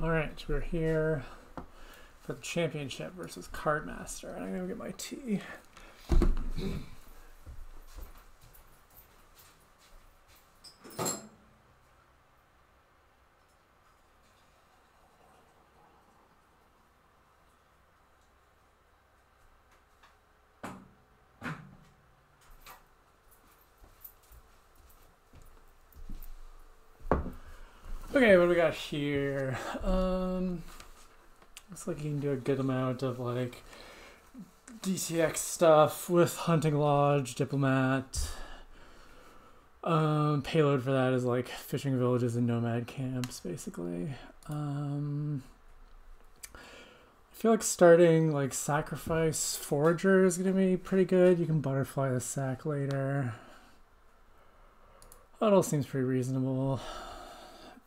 All right, we're here for the championship versus Cardmaster. I'm gonna get my tea. Okay, what do we got here? Looks like you can do a good amount of like DTX stuff with Hunting Lodge, Diplomat. Payload for that is like fishing villages and nomad camps, basically. I feel like starting like Sacrifice Forager is gonna be pretty good. You can butterfly the sack later. That all seems pretty reasonable.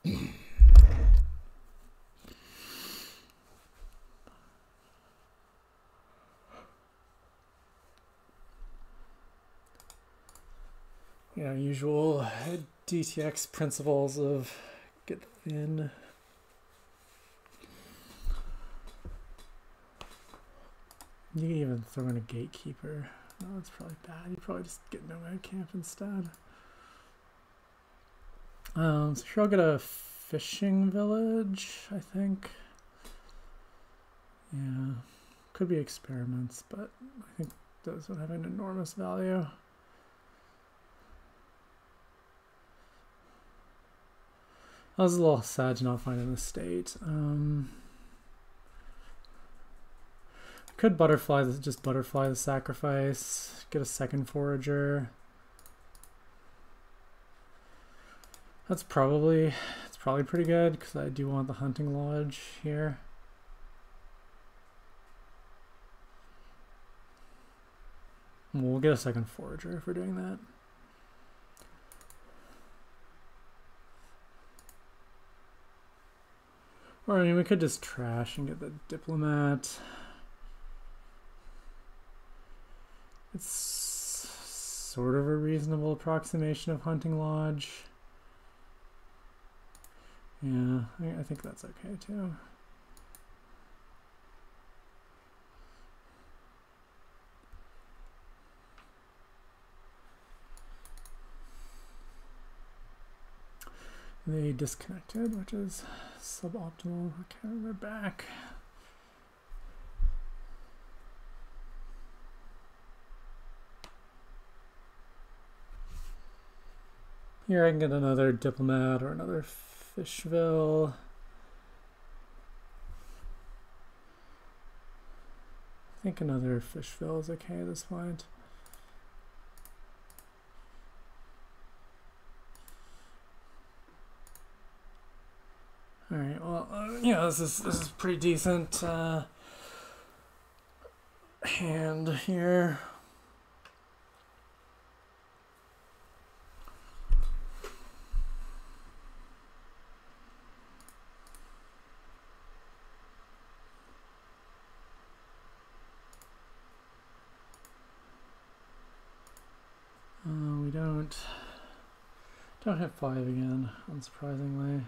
You know, usual DTX principles of get thin. You can even throw in a gatekeeper. No, that's probably bad. You probably just get nomad camp instead. So here I'll get a fishing village, I think. Yeah, could be experiments, but I think those would have an enormous value. I was a little sad to not find an estate. Could just butterfly the sacrifice, get a second forager. It's probably pretty good because I do want the hunting lodge here. We'll get a second forager if we're doing that. Or I mean, we could just trash and get the diplomat. It's sort of a reasonable approximation of hunting lodge. Yeah, I think that's okay too. They disconnected, which is suboptimal. Okay, we're back. Here I can get another diplomat or another Fishville. I think another Fishville is okay at this point. All right. Well, yeah, this is pretty decent hand here. We don't have 5 again, unsurprisingly.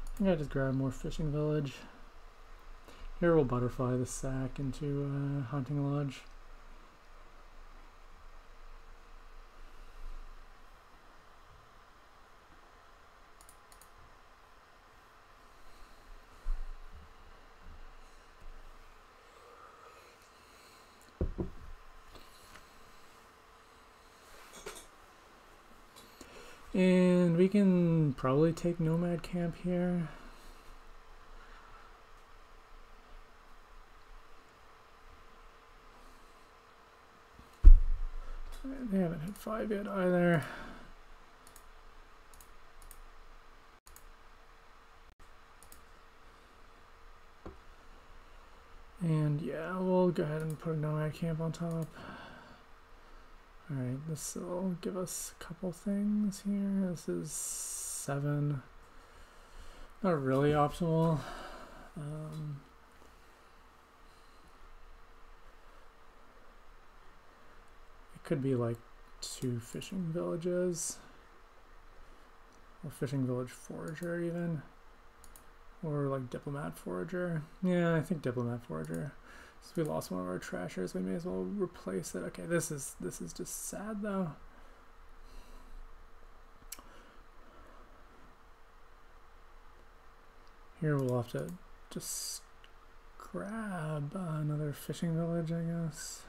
I think I just grab more fishing village. Here we'll butterfly the sack into hunting lodge. And we can probably take nomad camp here. They haven't hit 5 yet either. And yeah, we'll go ahead and put a nomad camp on top. Alright, this will give us a couple things here. This is 7. Not really optimal. Could be like 2 fishing villages. Or fishing village forager even. Or like diplomat forager. Yeah, I think diplomat forager. So we lost one of our trashers, we may as well replace it. Okay, this is just sad though. Here we'll have to just grab another fishing village, I guess.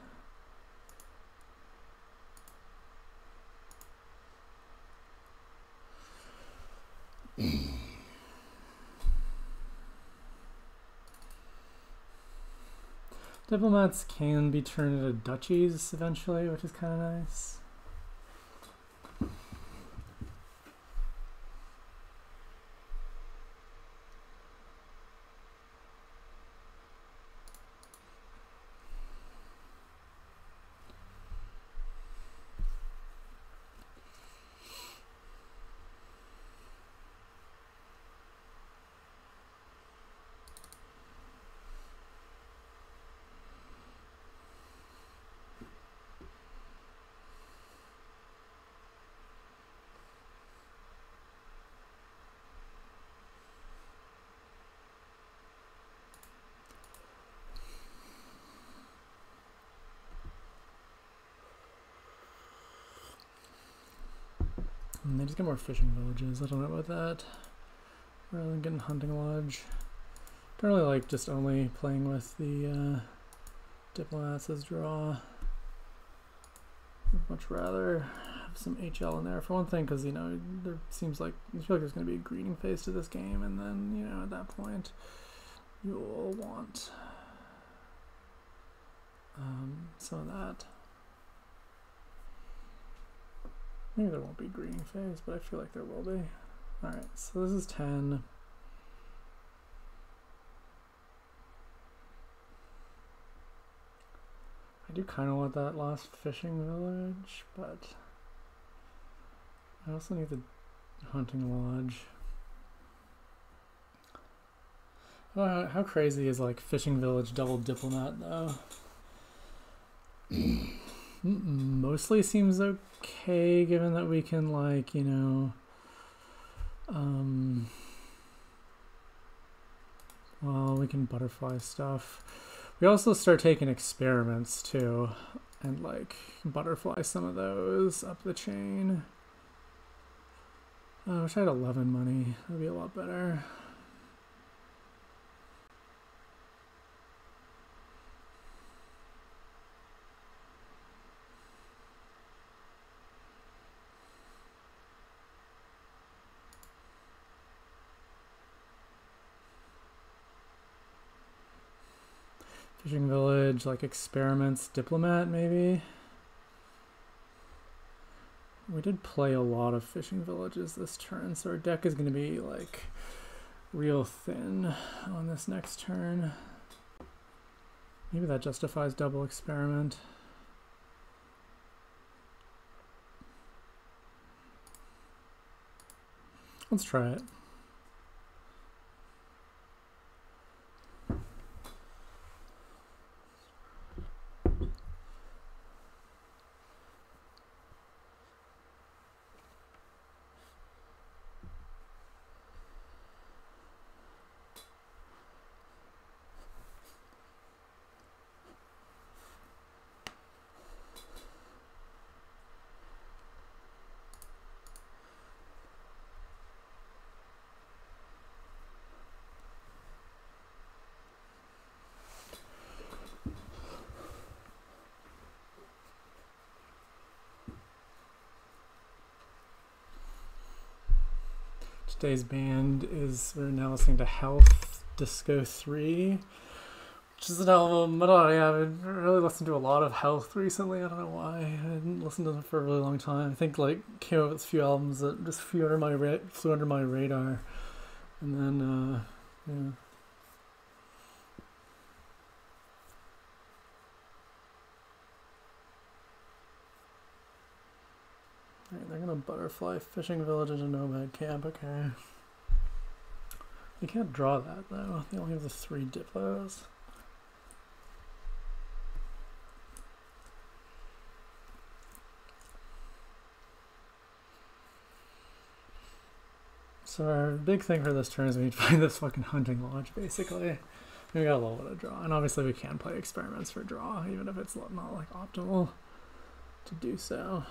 Diplomats can be turned into duchies eventually, which is kind of nice. And they just get more fishing villages. I don't know about that. Rather than getting hunting lodge. Don't really like just only playing with the diplomats as draw. I'd much rather have some HL in there for one thing, because you know there seems like I feel like there's going to be a greening phase to this game, and then you know at that point you'll want some of that. Maybe there won't be greening phase, but I feel like there will be. Alright, so this is 10. I do kind of want that last fishing village, but I also need the hunting lodge. Oh, how crazy is like fishing village double diplomat though? Mostly seems okay, given that we can like, you know, well, we can butterfly stuff. We also start taking experiments too, and like butterfly some of those up the chain. I wish I had 11 money. That'd be a lot better. Fishing village, like experiments, diplomat maybe. We did play a lot of fishing villages this turn, so our deck is going to be like real thin on this next turn. Maybe that justifies double experiment. Let's try it. Today's band is, we're now listening to Health Disco 3, which is an album, I don't know, yeah, I haven't really listened to a lot of Health recently. I don't know why. I hadn't listened to them for a really long time. I think like came up with a few albums that just flew under my radar, and then yeah. Alright, they're gonna butterfly fishing village into nomad camp, okay. You can't draw that though, they only have the 3 diplos. So our big thing for this turn is we need to find this fucking hunting lodge, basically. We got a little bit of draw, and obviously we can play experiments for draw, even if it's not like optimal to do so.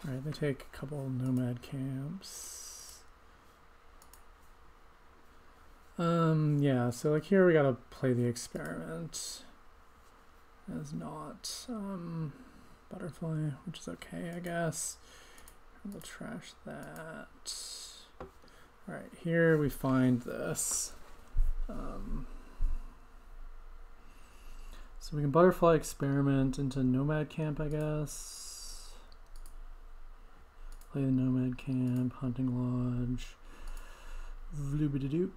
Alright, they take a couple nomad camps. Yeah, so like here we gotta play the experiment as not butterfly, which is okay, I guess. We'll trash that. Alright, here we find this. So we can butterfly experiment into nomad camp, I guess. Play the nomad camp, hunting lodge, vloobidadoop.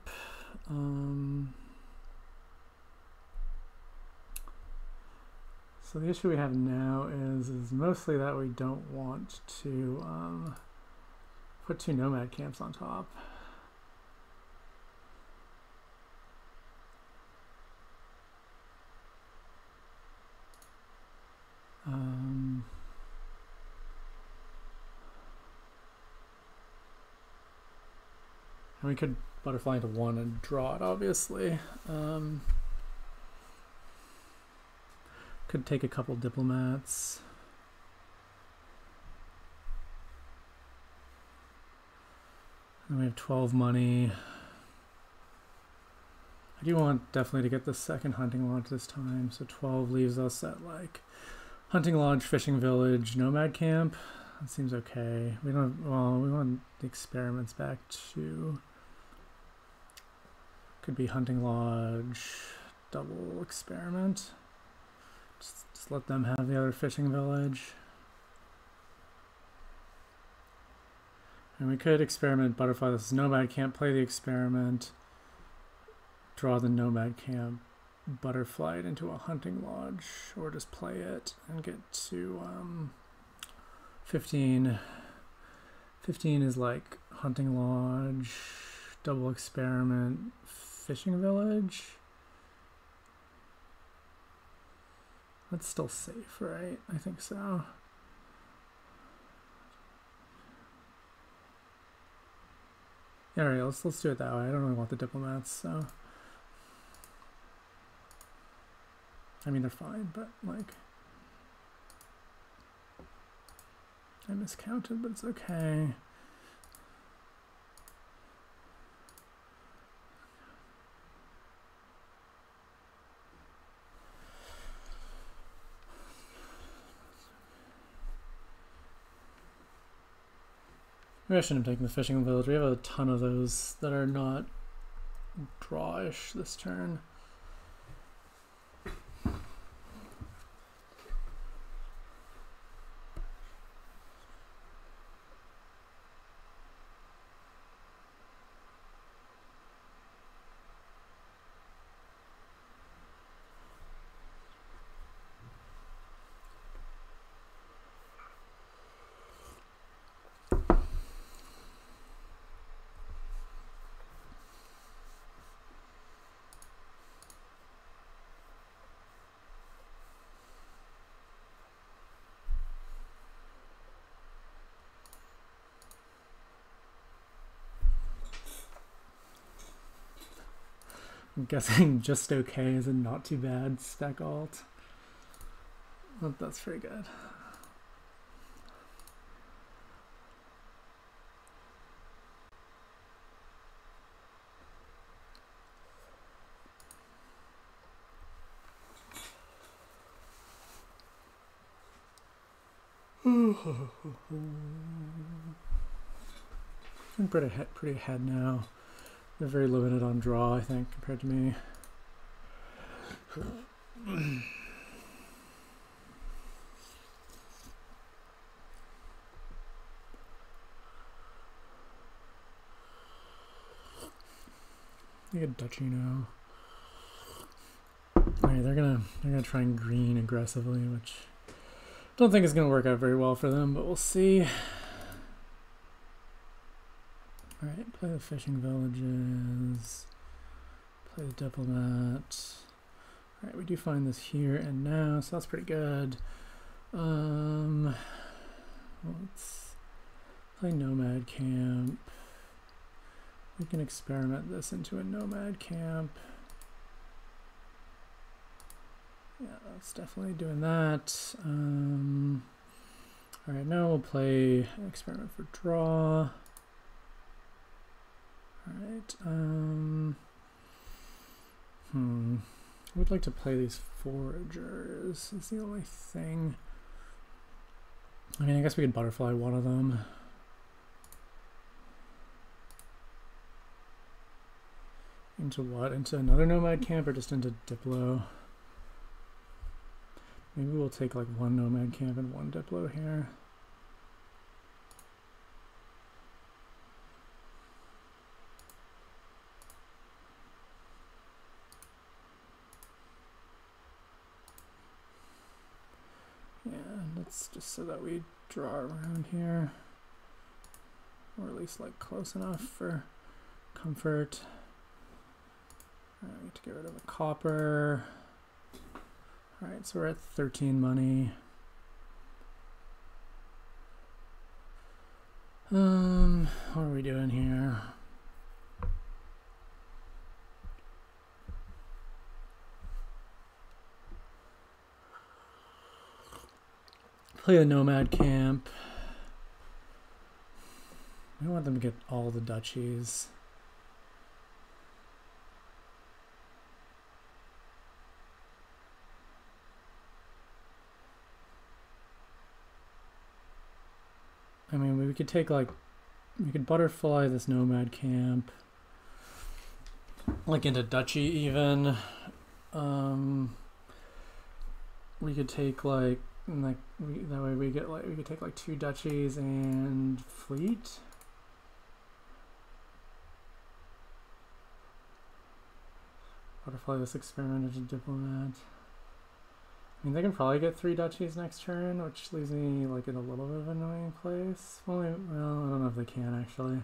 So the issue we have now is mostly that we don't want to put 2 nomad camps on top. And we could butterfly into 1 and draw it, obviously. Could take a couple diplomats. And we have 12 money. I do want definitely to get the second hunting lodge this time, so 12 leaves us at like hunting lodge, fishing village, nomad camp. That seems okay. We don't, well, we want the experiments back to, could be hunting lodge, double experiment. Just let them have the other fishing village. And we could experiment butterfly. This is nomad camp, play the experiment, draw the nomad camp, butterfly it into a hunting lodge, or just play it and get to 15. 15 is like hunting lodge, double experiment, fishing village. That's still safe, right? I think so. Yeah, alright, let's do it that way. I don't really want the diplomats, so. I mean, they're fine, but like, I miscounted, but it's okay. Maybe I shouldn't have taken the fishing village. We have a ton of those that are not drawish this turn. I'm guessing just okay is a not too bad spec alt. Oh, that's pretty good. I'm pretty ahead now. They're very limited on draw, I think, compared to me. They get Duchino. Alright, they're gonna try and green aggressively, which I don't think is gonna work out very well for them, but we'll see. Alright, play the fishing villages. Play the diplomat. Alright, we do find this here and now, so that's pretty good. Let's play nomad camp. We can experiment this into a nomad camp. Yeah, that's definitely doing that. Alright, now we'll play experiment for draw. Alright, I would like to play these foragers, is the only thing. I mean, I guess we could butterfly one of them. Into what? Into another nomad camp or just into Diplo? Maybe we'll take like one nomad camp and one Diplo here. Yeah, that's just so that we draw around here. Or at least like close enough for comfort. Alright, we have to get rid of a copper. Alright, so we're at 13 money. What are we doing here? Play a nomad camp. I want them to get all the duchies. I mean, we could take like, we could butterfly this nomad camp, like into duchy even. We could take like that way we get like, we could take like 2 duchies and fleet. Butterfly this experiment into diplomat. I mean, they can probably get 3 duchies next turn, which leaves me like in a little bit of an annoying place. Well, I don't know if they can actually.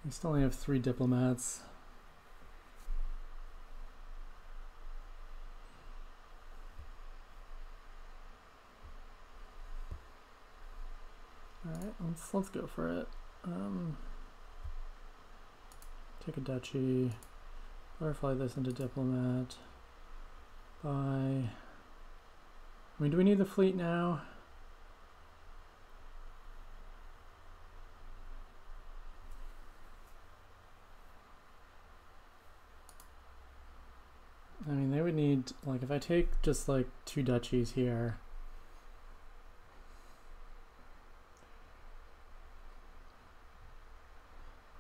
They still only have 3 diplomats. Alright, let's go for it. Take a duchy, butterfly this into diplomat. I mean, do we need the fleet now? I mean, they would need, like, if I take just like 2 duchies here.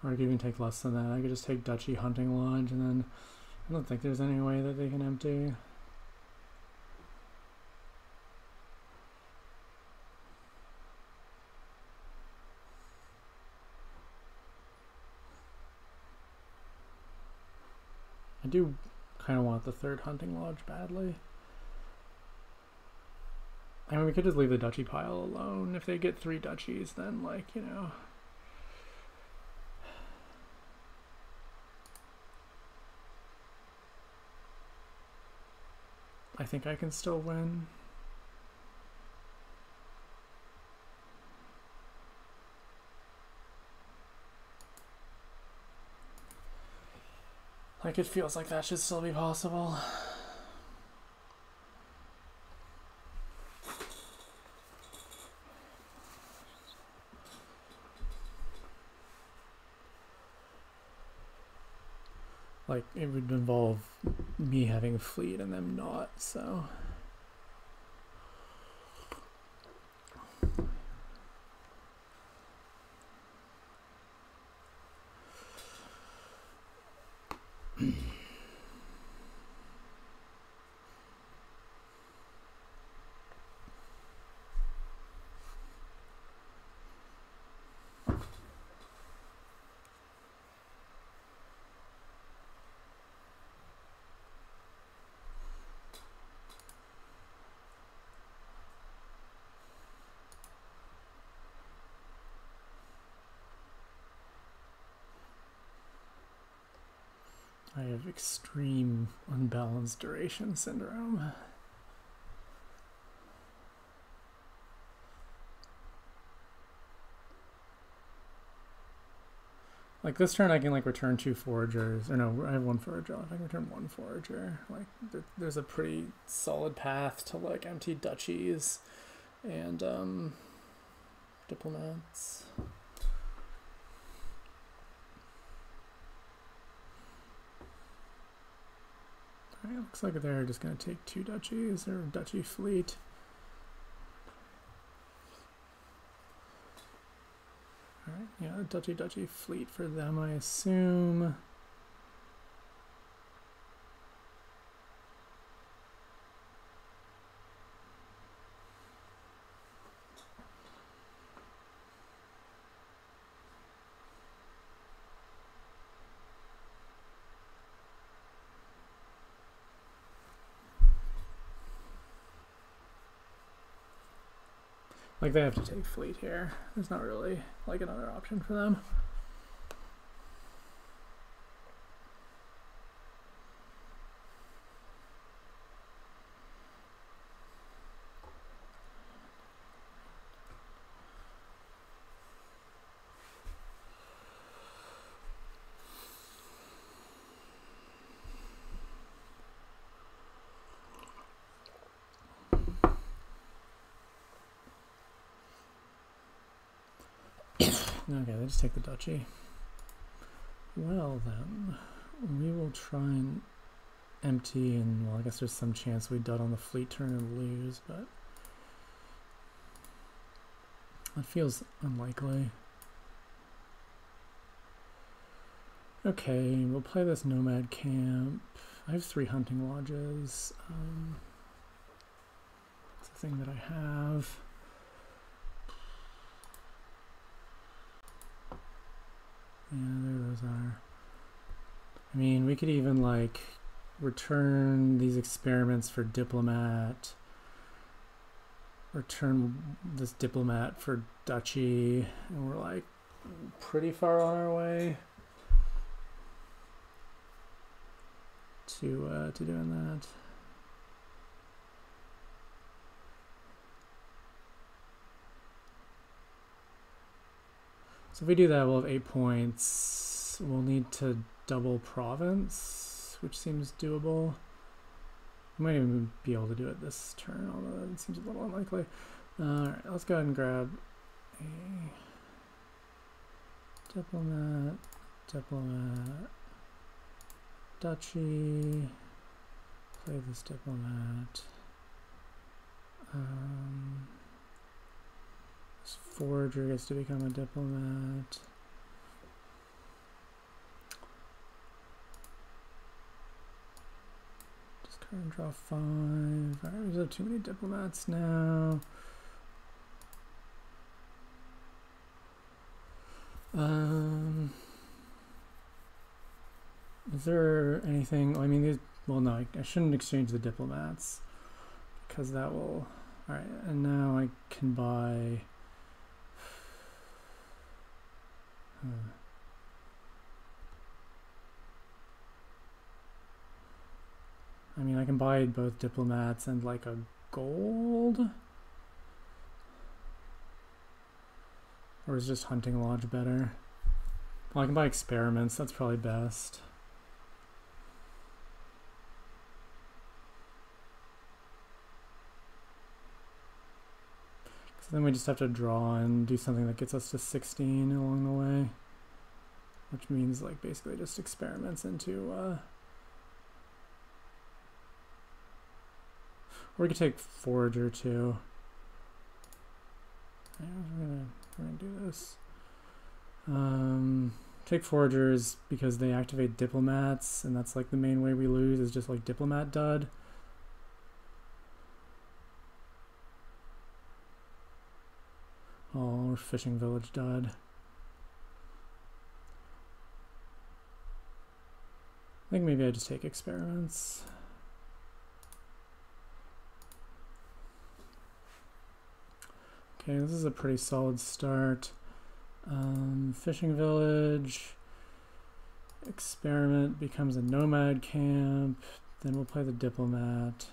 Or I could even take less than that. I could just take Duchy Hunting Lodge and then I don't think there's any way that they can empty. I do kind of want the 3rd Hunting Lodge badly. I mean, we could just leave the duchy pile alone. If they get 3 duchies, then, like, you know. I think I can still win. Like, it feels like that should still be possible. Like, it would involve me having a fleet and them not, so. I have extreme unbalanced duration syndrome. Like this turn I can like return 2 foragers, or no, I have 1 forager. If I can return 1 forager, like there's a pretty solid path to like empty duchies and diplomats. Alright, looks like they're just gonna take 2 duchies or duchy fleet. Alright, yeah, duchy fleet for them, I assume. Like they have to take fleet here. There's not really like another option for them. Okay, they just take the duchy. Well then, we will try and empty, and well, I guess there's some chance we dud on the fleet turn and lose, but that feels unlikely. Okay, we'll play this nomad camp. I have 3 hunting lodges. It's a thing that I have. Yeah, there those are. I mean, we could even like return these experiments for diplomat, return this diplomat for duchy, and we're like pretty far on our way to doing that. So if we do that, we'll have 8 points. We'll need to double province, which seems doable. We might even be able to do it this turn, although it seems a little unlikely. Alright, let's go ahead and grab a diplomat, duchy, play this diplomat. This forager gets to become a diplomat. Discard and draw 5. Alright, we have too many diplomats now. Is there anything? I mean, well, no, I shouldn't exchange the diplomats because that will. All right, and now I can buy. I mean, I can buy both diplomats and like a gold. Or is just hunting lodge better? Well, I can buy experiments. That's probably best. So then we just have to draw and do something that gets us to 16 along the way, which means like basically just experiments into or we could take forager too. Yeah, we're gonna do this. Take foragers because they activate diplomats, and that's like the main way we lose is just like diplomat dud. Oh, we're fishing village dud. I think maybe I just take experiments. Okay, this is a pretty solid start. Fishing village Experiment becomes a nomad camp. Then we'll play the diplomat.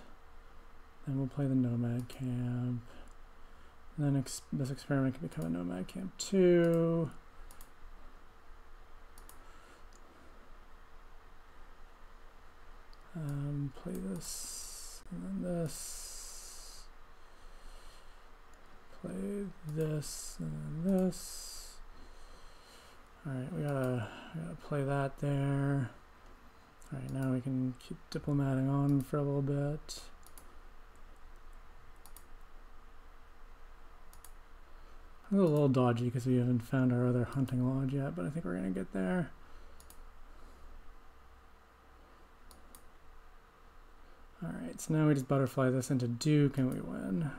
Then we'll play the nomad camp. Then this experiment can become a nomad camp too. Play this, and then this. Play this, and then this. All right, we gotta play that there. All right, now we can keep diplomating on for a little bit. It's a little dodgy because we haven't found our other hunting lodge yet, but I think we're gonna get there. All right, so now we just butterfly this into Duke and we win.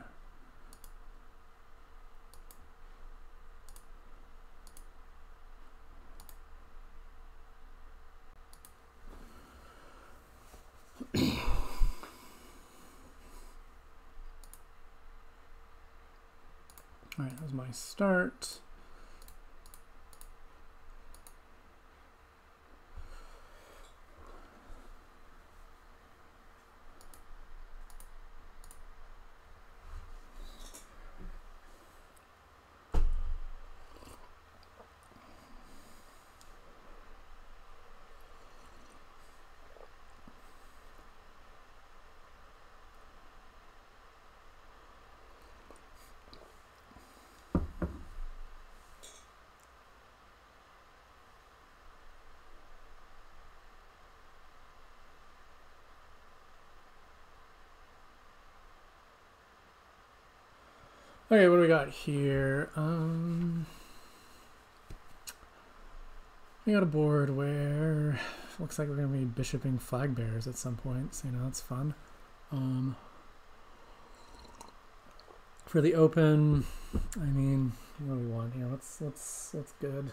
All right, that was my start. Okay, what do we got here? We got a board where it looks like we're going to be bishoping flag bearers at some point, so that's fun. For the open, I mean, what do we want here? What's good?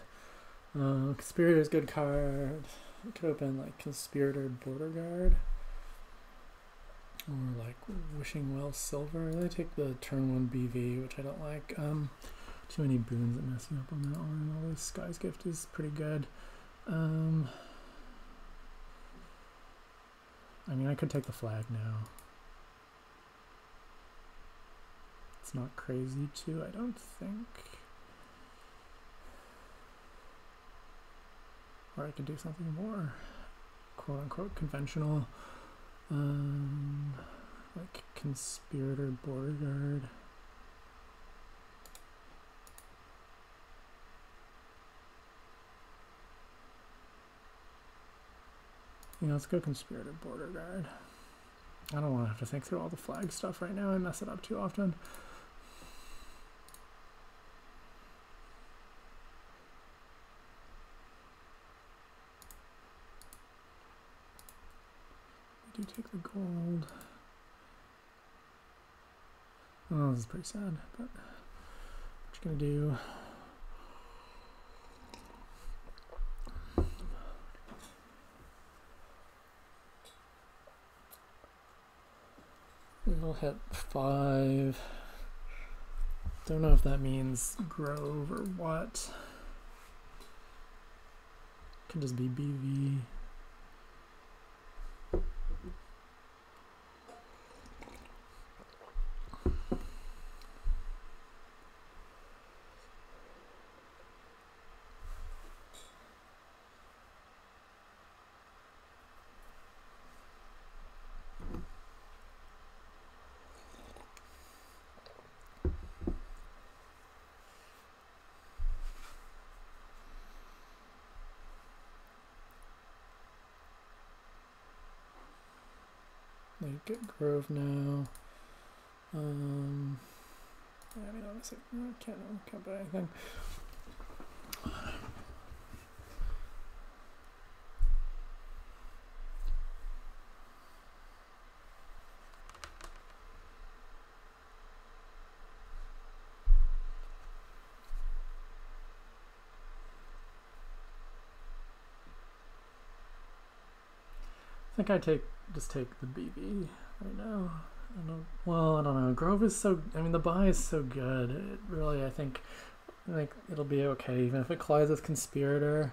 Conspirator's good card. We could open like Conspirator Border Guard. Or like Wishing Well Silver. They take the turn 1 BV, which I don't like. Too many boons that mess you up on that one. Although Sky's Gift is pretty good. I mean, I could take the flag now. It's not crazy too, I don't think. Or I could do something more quote-unquote conventional. Like Conspirator Border Guard. Let's go Conspirator Border Guard. I don't want to have to think through all the flag stuff right now and mess it up too often. Do take the gold. Oh, this is pretty sad, but what you gonna do? We'll hit 5. Don't know if that means Grove or what. Could just be BV. Get Grove now. I mean, honestly, I can't buy anything. I think I just take the BB right now. I don't know. Grove is so, I mean, the buy is so good. It really, I think it'll be okay, even if it collides with Conspirator.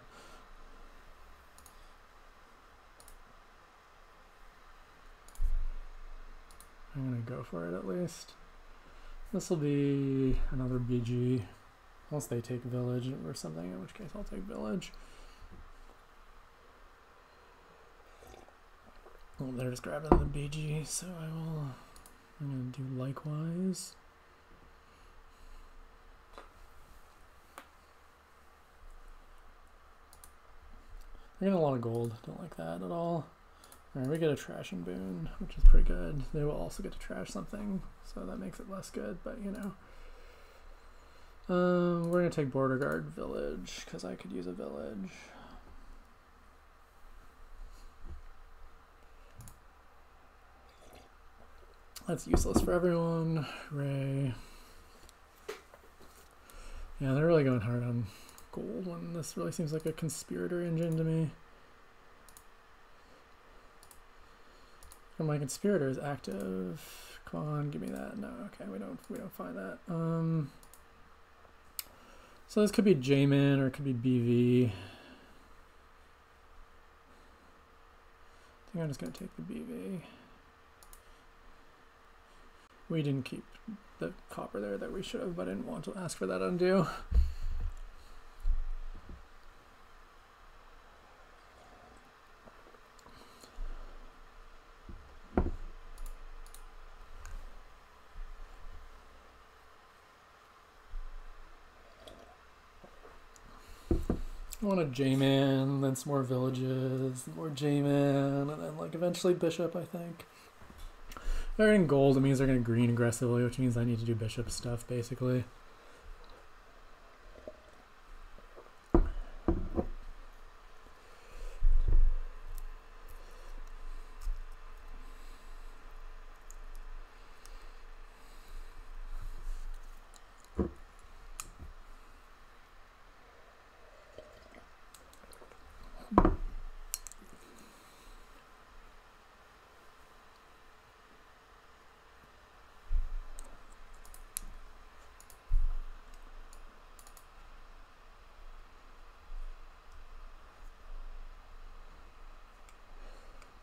I'm gonna go for it at least. This will be another BG, unless they take village or something, in which case I'll take village. Oh, they're just grabbing the BG, so I'm gonna do likewise. They're getting a lot of gold, don't like that at all. Alright, we get a trashing boon, which is pretty good. They will also get to trash something, so that makes it less good, but you know. We're gonna take border guard village, because I could use a village. That's useless for everyone. Hooray. Yeah, they're really going hard on gold when this really seems like a conspirator engine to me. And my conspirator is active. Come on, give me that. No, okay, we don't find that. So this could be J-Man or it could be BV. I think I'm just gonna take the BV. We didn't keep the copper there that we should have, but I didn't want to ask for that undo. I want a J-Man, then some more villages, more J-Man, and then like eventually Bishop, I think. They're getting gold, it means they're going to green aggressively, which means I need to do Bishop stuff, basically.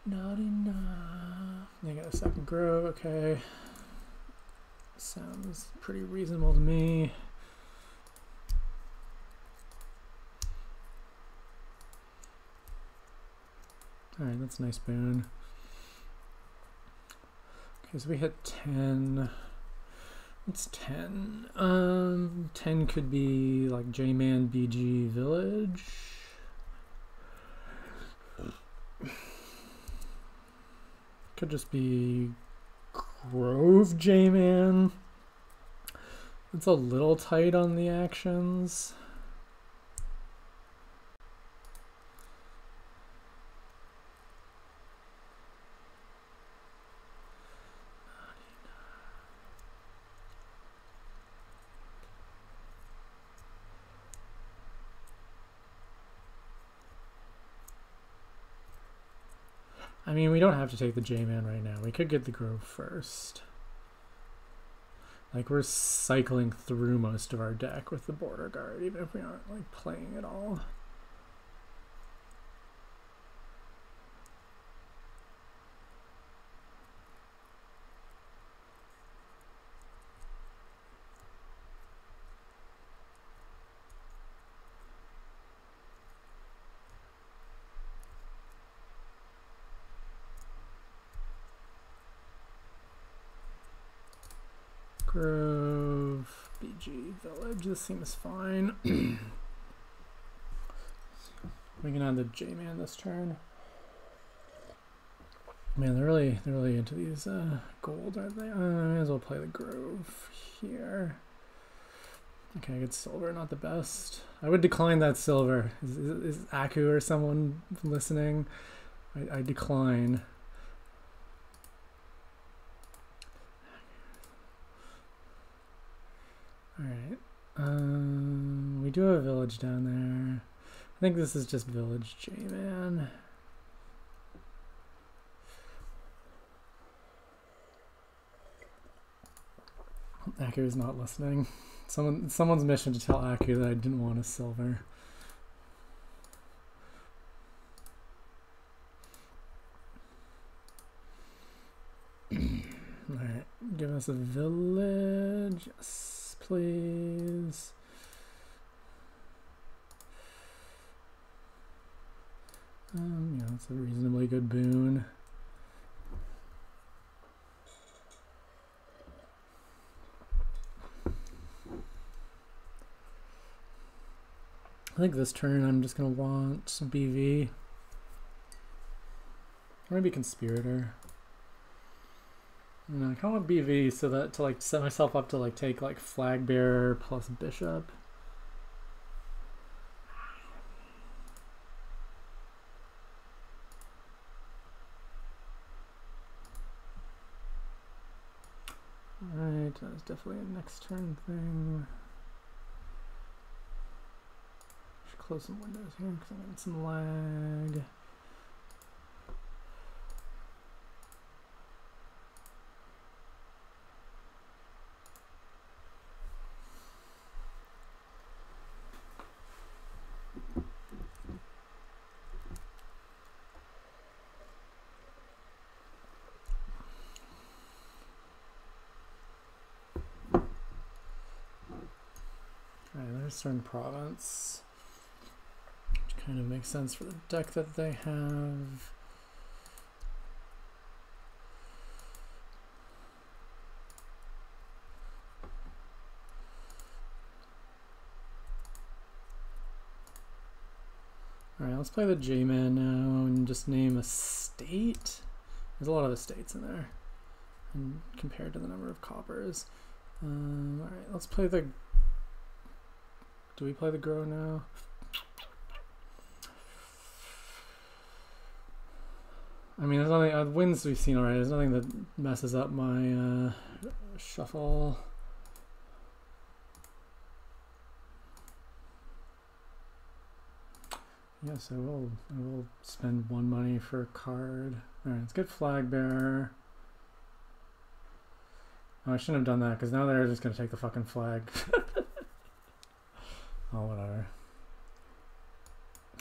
Not enough. They got a second grove, okay. Sounds pretty reasonable to me. Alright, that's a nice boon. Okay, so we hit 10. What's 10? 10 could be like J-Man, BG, Village. Could just be Grove, J-Man. It's a little tight on the actions. I mean, we don't have to take the J-Man right now. We could get the Grove first. Like, we're cycling through most of our deck with the Border Guard, even if we aren't, like, playing at all. Grove, BG, Village, this seems fine. We can add the J-Man this turn. Man, they're really into these gold, aren't they? I may as well play the Grove here. Okay, I get silver, not the best. I would decline that silver. Is Aku or someone listening? I decline. Alright, we do have a village down there. I think this is just village J-Man. Aku is not listening. Someone's mission to tell Aku that I didn't want a silver. Alright, give us a village. Yes, please. Yeah, that's a reasonably good boon. I think this turn I'm just gonna want BV. Or maybe Conspirator. No, I kind of want BV so that to like set myself up to like take like Flag Bearer plus Bishop. Alright, that's definitely a next turn thing. Should close some windows here because I'm getting some lag. Eastern Province, which kind of makes sense for the deck that they have. Alright, let's play the J-Man now and just name a state. There's a lot of estates in there, and compared to the number of coppers. Alright, let's play the... Do we play the Grow now? I mean, there's nothing... wins we've seen already. There's nothing that messes up my shuffle. Yes, I will spend one money for a card. Alright, let's get Flag Bearer. Oh, I shouldn't have done that, because now they're just going to take the fucking flag. Oh, whatever.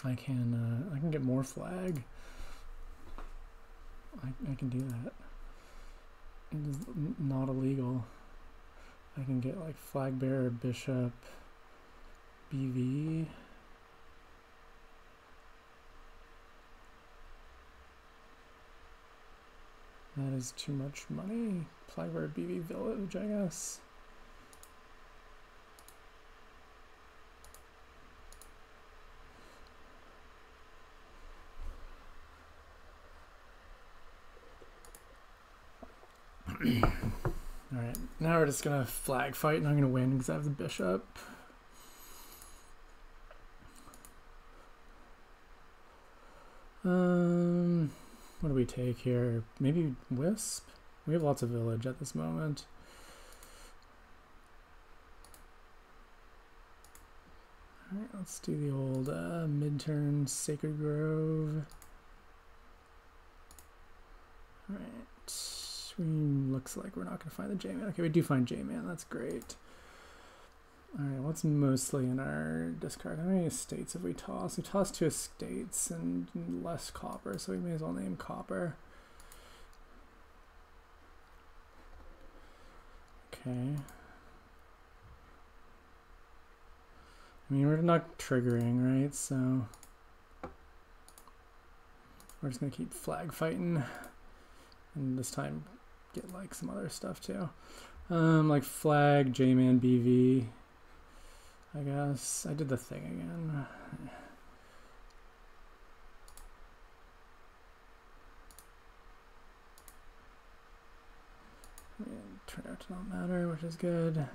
I can get more flag. I can do that. It is not illegal. I can get like Flag Bearer, Bishop, BV. That is too much money. Flag Bearer, BV, Village, I guess. Alright, now we're just gonna flag fight and I'm gonna win because I have the bishop. What do we take here? Maybe Wisp? We have lots of village at this moment. Alright, let's do the old mid-turn Sacred Grove. Alright. Looks like we're not going to find the J-Man. Okay, we do find J-Man. That's great. Alright, what's mostly in our discard? How many estates have we tossed? We tossed 2 estates and less copper, so we may as well name copper. Okay. I mean, we're not triggering, right? So we're just going to keep flag fighting. And this time get like some other stuff too. Like flag, J-Man, BV. I guess. I did the thing again. It turned out to not matter, which is good.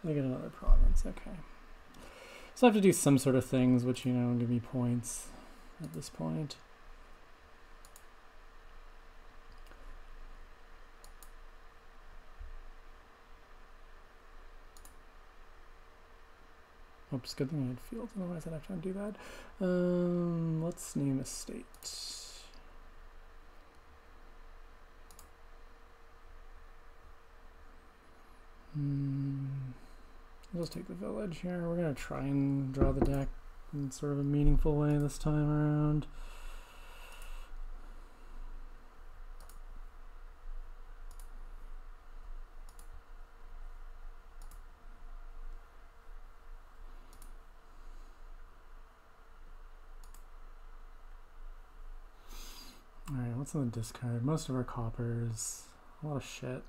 I get another province, okay. So I have to do some sort of things which, you know, give me points at this point. Oops, good thing I had fields, otherwise I'd have to undo that. Let's name a state. We'll just take the village here. We're gonna try and draw the deck in sort of a meaningful way this time around. Alright, what's on the discard? Most of our coppers. A lot of shit.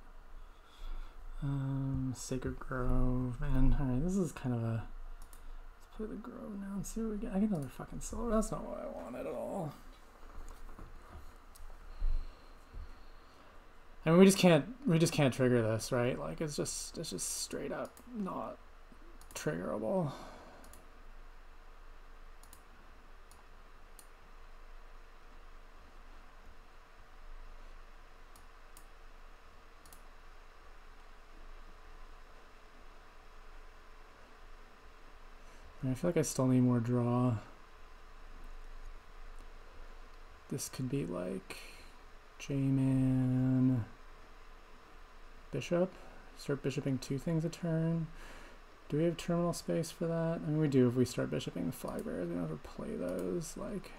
Sacred Grove, man. Alright, this is kind of a... Let's play the Grove now and see what we get. I get another fucking silver. That's not what I wanted at all. I mean, we just can't trigger this, right? Like, it's just straight up not triggerable. I feel like I still need more draw. This could be like J-Man, Bishop. Start bishoping 2 things a turn. Do we have terminal space for that? I mean, we do if we start bishoping the flag bearers. We don't have to play those. Like,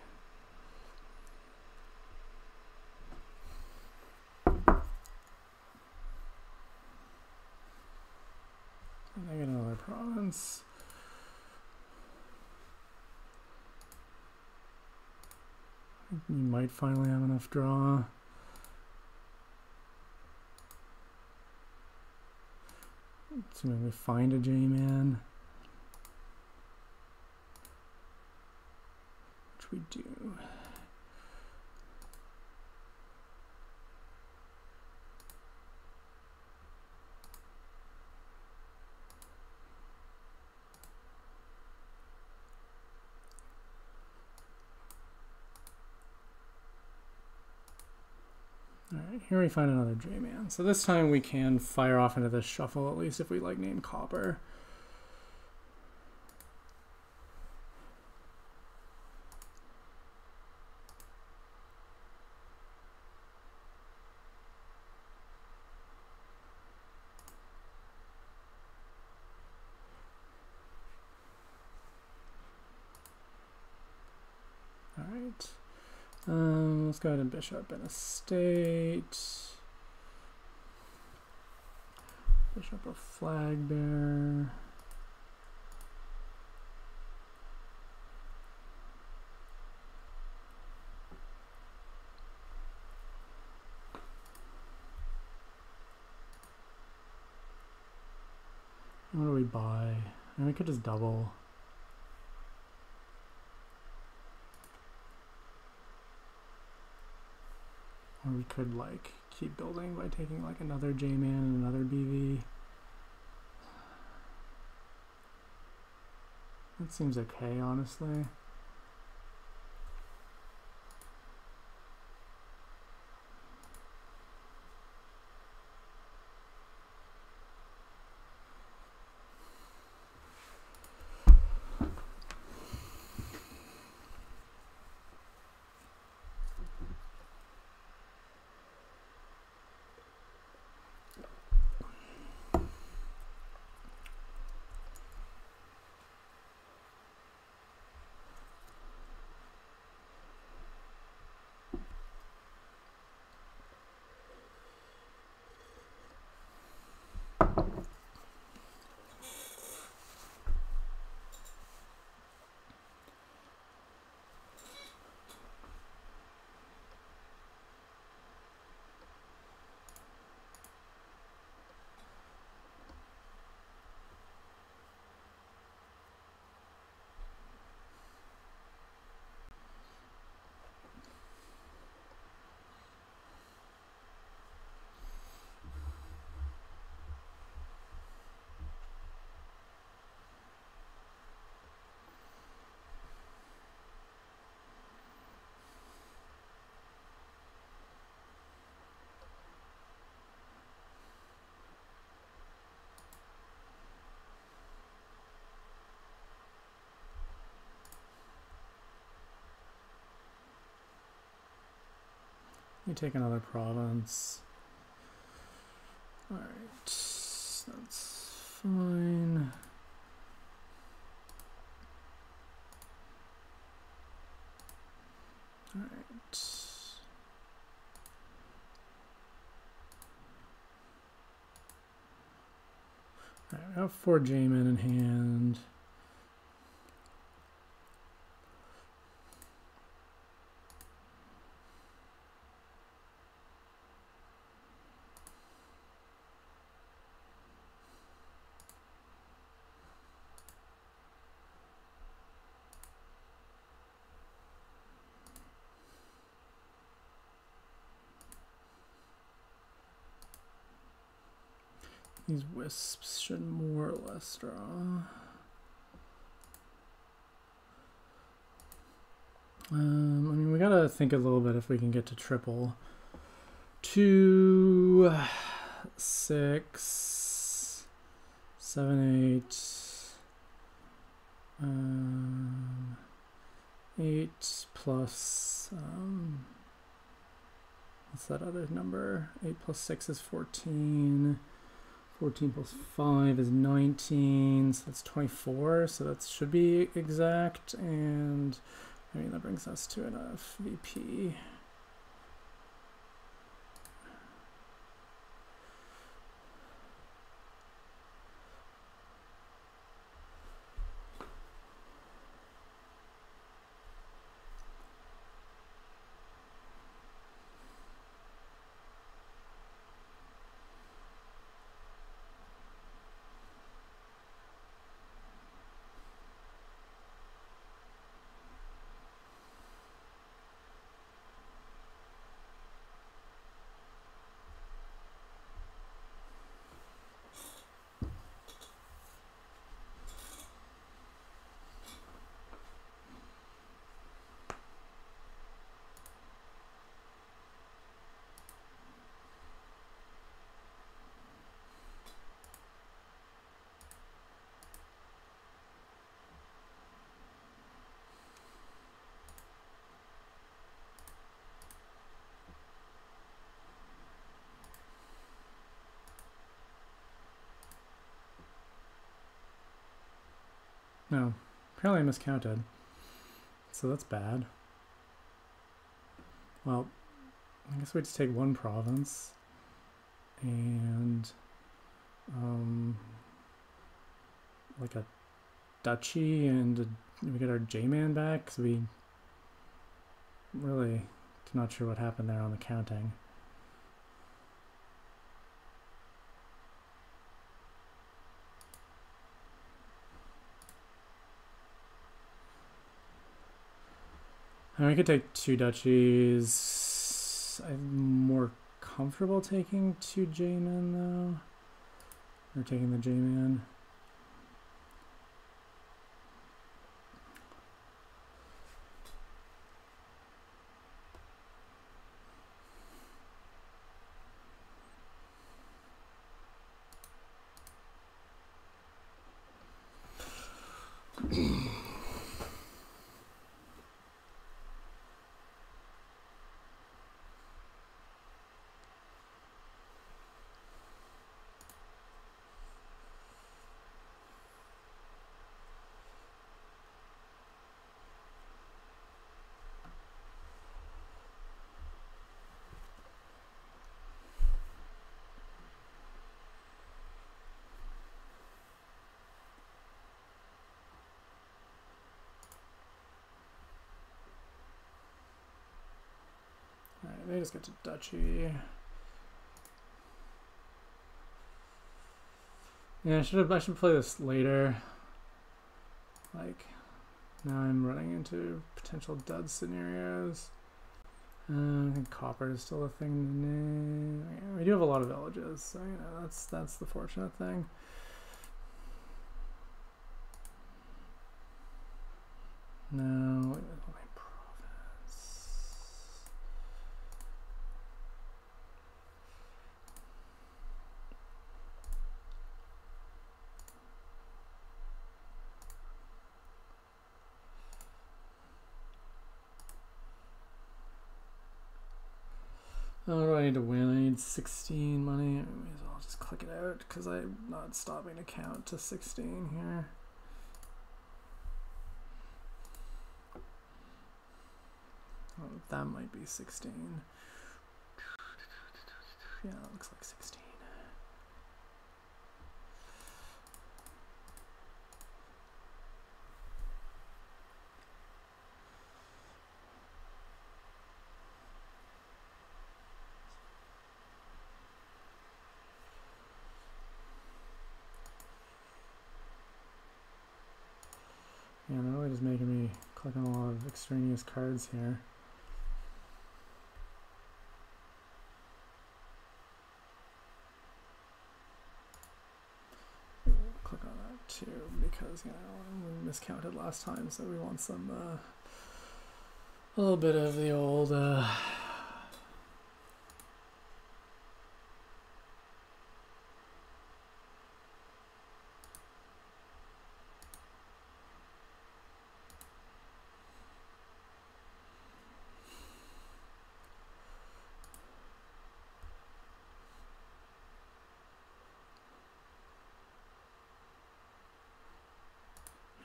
and I get another province. You might finally have enough draw. Assuming we find a J-Man. Which we do. Alright, here we find another J-Man. So this time we can fire off into this shuffle, at least if we like name Copper. Alright. Let's go ahead and bishop and estate. Bishop or flag bearer. What do we buy? And we could just double. Or we could like keep building by taking like another J-Man and another BV. That seems okay, honestly. You take another province. Alright, that's fine. All right, I have 4 J-men in hand. These wisps should more or less draw. I mean, we gotta think a little bit if we can get to triple. 2, 6, 7, 8, 8 plus, what's that other number? 8 plus 6 is 14. 14 plus 5 is 19, so that's 24, so that should be exact, and I mean that brings us to an FVP. No, apparently I miscounted. So that's bad. Well, I guess we just take 1 province and like a duchy, and we get our J-man back because we really not sure what happened there on the counting. And we could take 2 duchies. I'm more comfortable taking 2 J-men though. Or taking the J-man. Alright, they just get to duchy. Yeah, I should play this later. Like, now I'm running into potential dud scenarios. I think copper is still a thing. Yeah, we do have a lot of villages, so you know that's the fortunate thing. No, my province. Oh, what do I need to win? I need 16 money. I may as well just click it out because I'm not stopping to count to 16 here. Oh, that might be 16. Yeah, that looks like 16. really just making me click on a lot of extraneous cards here. Click on that too, because, you know, we miscounted last time, so we want some, a little bit of the old,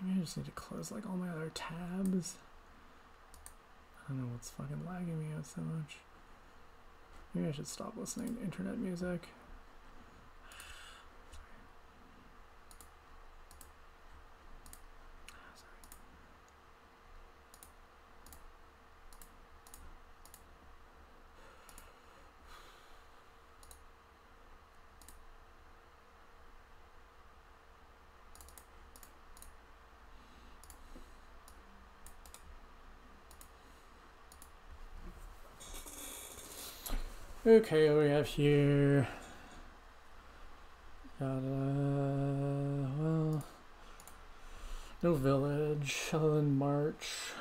maybe I just need to close like all my other tabs. I don't know what's fucking lagging me out so much. Maybe I should stop listening to internet music. Okay, what do we have here? Got well, no village other than March.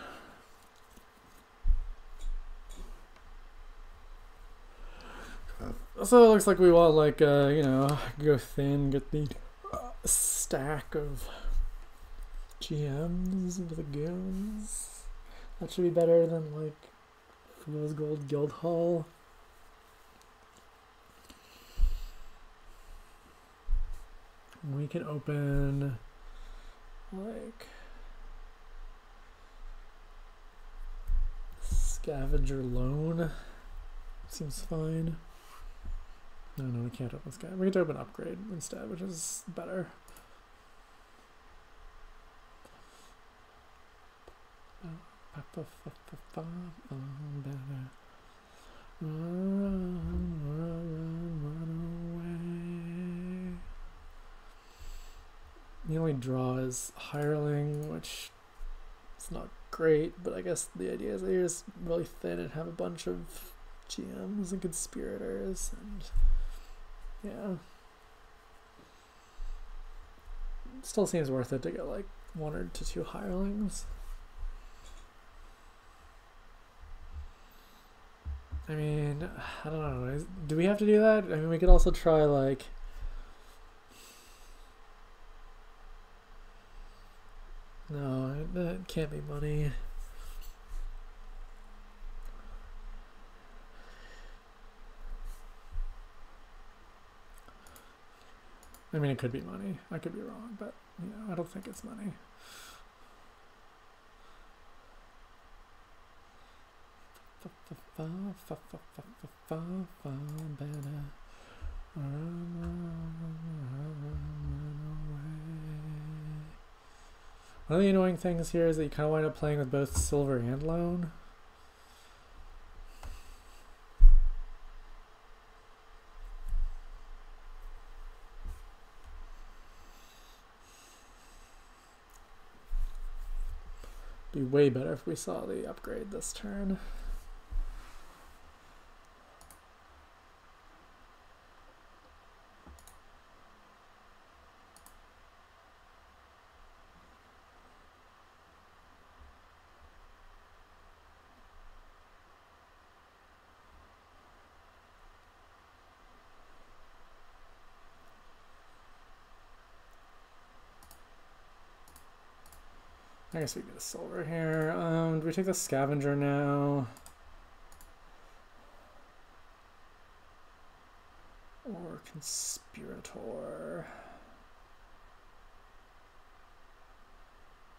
So it looks like we want like you know, go thin, get the stack of GMs into the goons. That should be better than like Fool's Gold Guildhall. We can open like Scavenger Loan. Seems fine. No, we can't open Scavenger. We can open Upgrade instead, which is better. The only draw is Hireling, which is not great, but I guess the idea is that you're just really thin and have a bunch of GMs and conspirators, and yeah. It still seems worth it to get like 1 or 2 Hirelings. I mean, I don't know. Do we have to do that? I mean, we could also try like... No, that can't be money. I mean, it could be money. I could be wrong, but you know, I don't think it's money. One of the annoying things here is that you kind of wind up playing with both silver and loan. Be way better if we saw the upgrade this turn. I guess we get a silver here. Do we take the Scavenger now? Or Conspirator?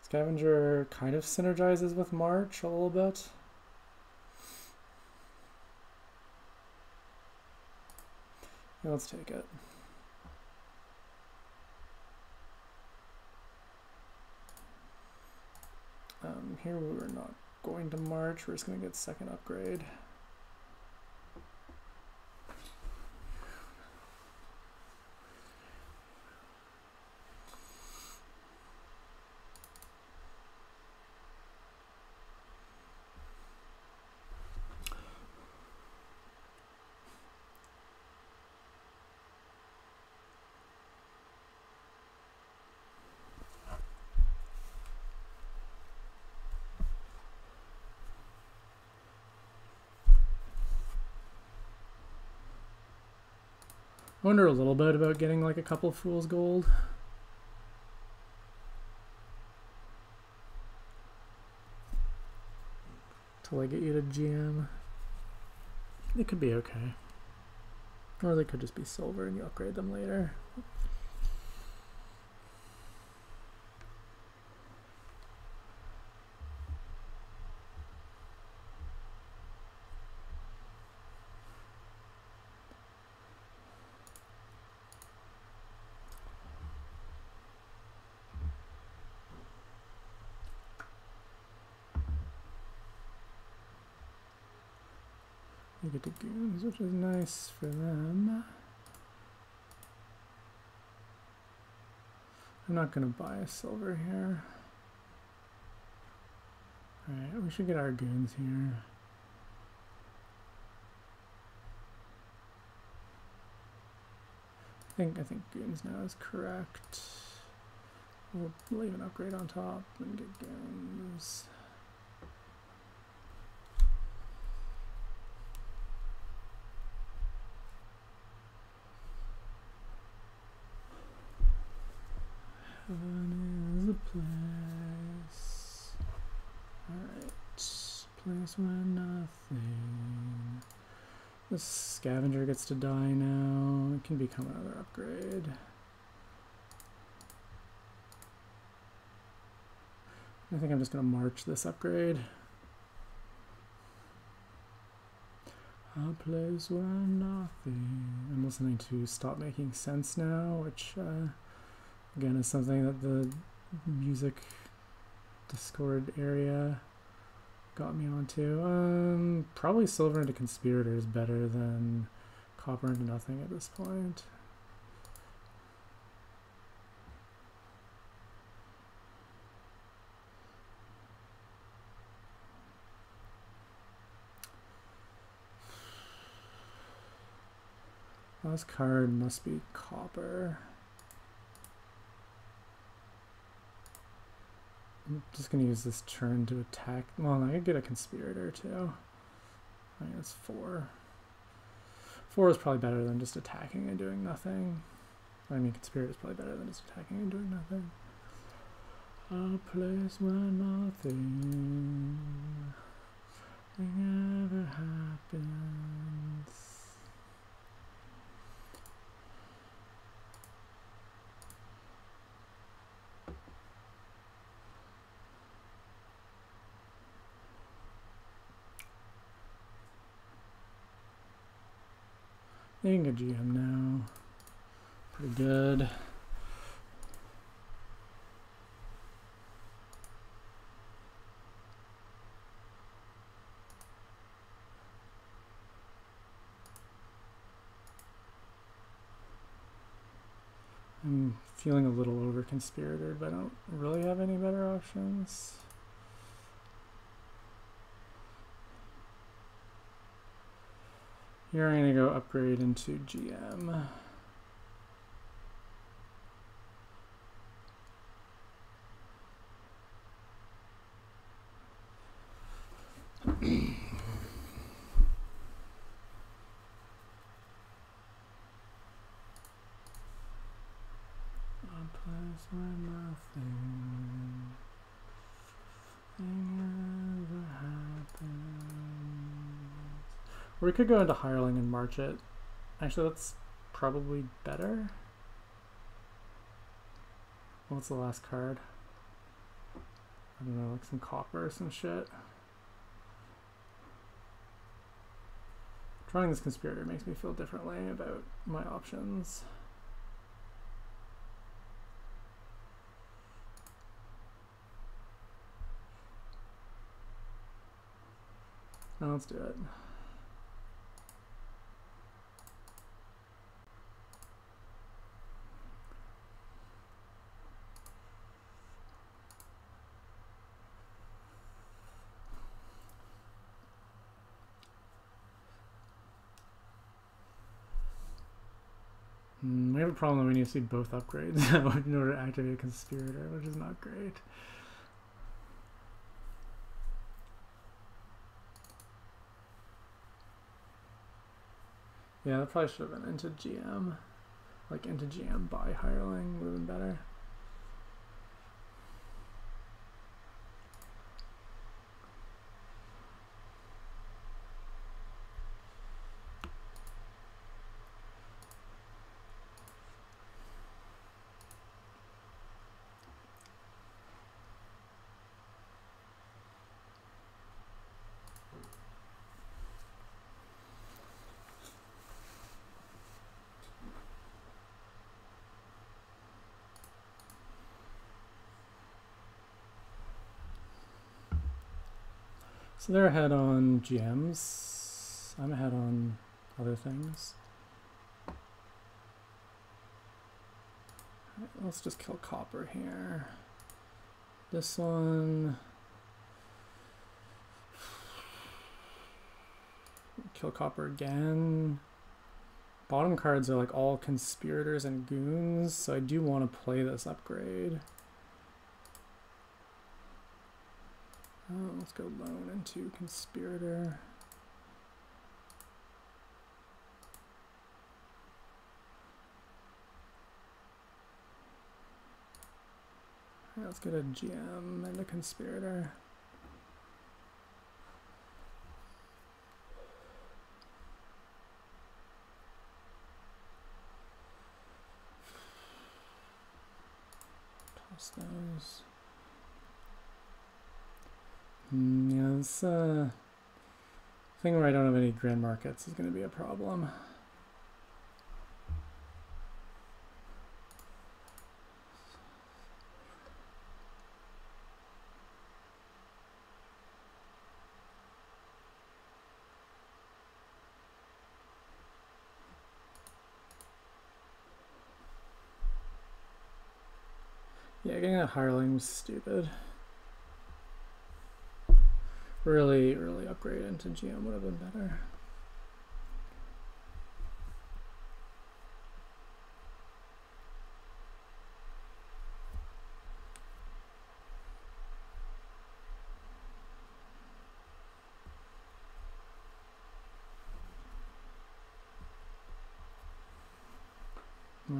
Scavenger kind of synergizes with March a little bit. Yeah, let's take it. Here we're not going to March, we're just going to get second upgrade. I wonder a little bit about getting like a couple of Fool's Gold. To like get you to GM. It could be okay. Or they could just be silver and you upgrade them later. You get the goons, which is nice for them. I'm not going to buy a silver here. Alright, we should get our goons here. I think goons now is correct. We'll leave an upgrade on top and get goons. Heaven is a place. Alright. Place where nothing. This scavenger gets to die now. It can become another upgrade. I think I'm just going to march this upgrade. A place where nothing. I'm listening to Stop Making Sense now, which again is something that the music Discord area got me onto. Probably silver into Conspirator is better than copper into nothing at this point. Last card must be copper. I'm just going to use this turn to attack. Well, I could get a Conspirator too. I think that's 4. 4 is probably better than just attacking and doing nothing. I mean, Conspirator is probably better than just attacking and doing nothing. A place where nothing ever happens. You can get GM now. Pretty good. I'm feeling a little over Conspirator, but I don't really have any better options. Here I'm going to go upgrade into GM. A place where nothing ever happens. Or we could go into Hireling and march it. Actually, that's probably better. What's the last card? I don't know, like some copper or some shit. Trying this Conspirator makes me feel differently about my options. Now let's do it. We have a problem that we need to see both upgrades in order to activate a Conspirator, which is not great. Yeah, that probably should have been into GM. like into GM by Hireling would have been better. So they're ahead on GMs. I'm ahead on other things. Right, let's just kill copper here. This one. Kill copper again. Bottom cards are like all conspirators and goons, so I do want to play this upgrade. Let's go lone into conspirator. Alright, let's get a GM and a conspirator. Toss those. Yeah, this thing where I don't have any grand markets is going to be a problem. Yeah, getting that hireling was stupid. Really early upgrade into GM would have been better.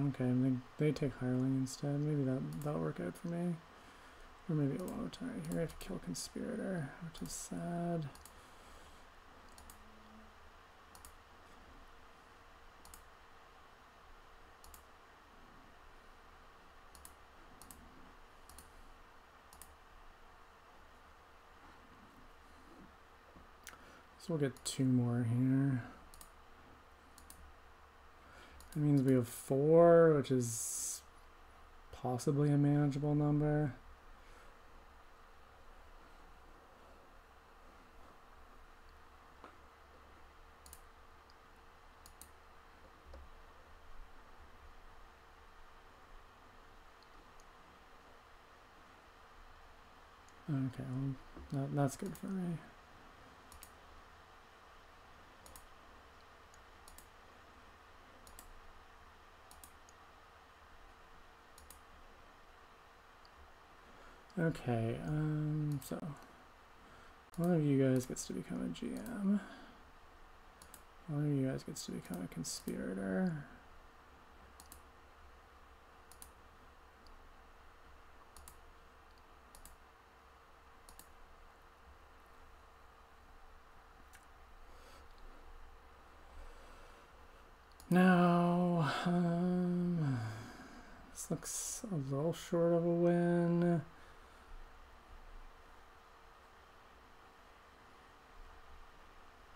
Okay, they take hireling instead. Maybe that'll work out for me. Or maybe a low time. Here I have to kill conspirator, which is sad. So we'll get 2 more here. That means we have 4, which is possibly a manageable number. Okay, well, that's good for me. Okay, so one of you guys gets to become a GM. One of you guys gets to become a conspirator. Now, this looks a little short of a win.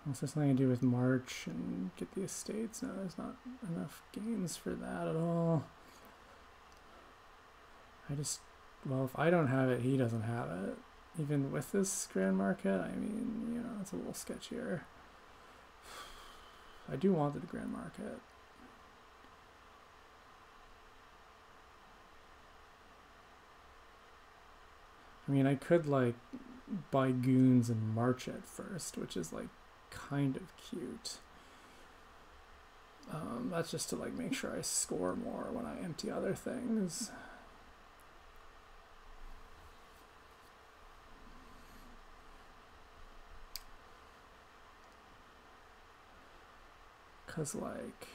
What's this something to do with March and get the estates? No, there's not enough gains for that at all. Well, if I don't have it, he doesn't have it. Even with this grand market, I mean, you know, it's a little sketchier. I do want the grand market. I mean, I could like buy goons and march it first, which is like kind of cute. That's just to like make sure I score more when I empty other things. Cause like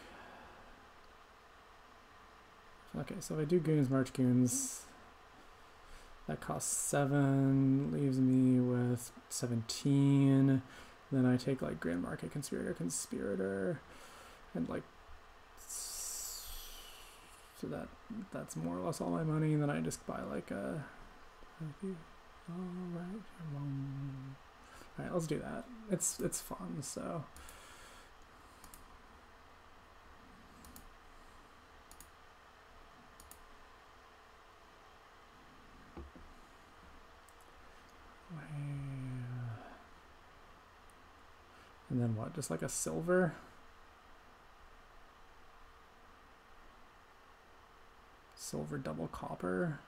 Okay, so if I do Goons, March Goons, that costs 7, leaves me with 17. Then I take like Grand Market, Conspirator, and like, so that's more or less all my money. And then I just buy like a, alright, let's do that. It's fun, so. And then what, just like a silver? Silver double copper.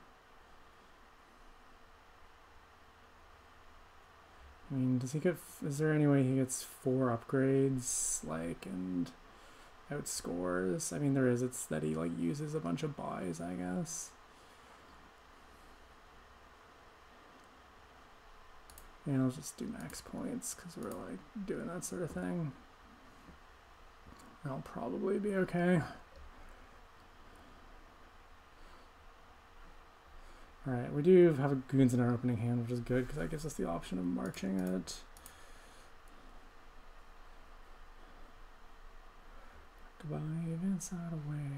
I mean, does he get, is there any way he gets 4 upgrades, like, and outscores? I mean, there is, it's that he, like, uses a bunch of buys, I guess. And I'll just do max points, because we're, like, doing that sort of thing. I'll probably be okay. Alright, we do have Goons in our opening hand, which is good, because that gives us the option of marching it. Goodbye, inside away.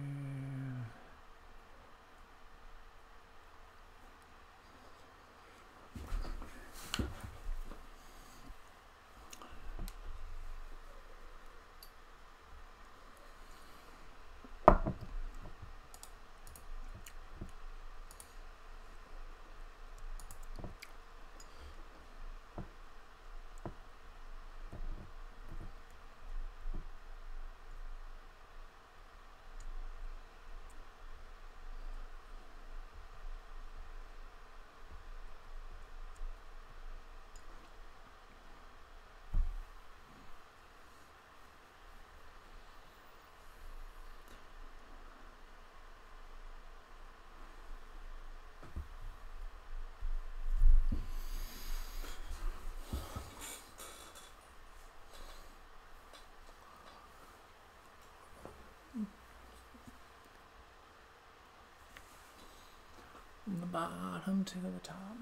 From the bottom to the top,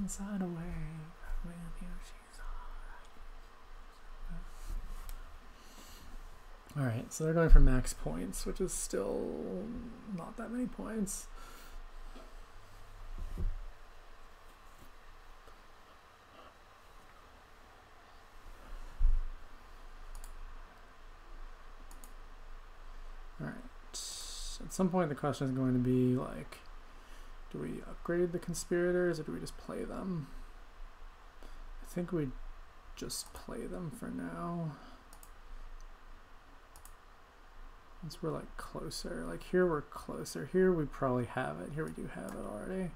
inside away. Alright, so they're going for max points, which is still not that many points. At some point the question is going to be like, do we upgrade the conspirators or do we just play them? I think we just play them for now. Once we're like closer, like here we're closer, here we probably have it, here we do have it already.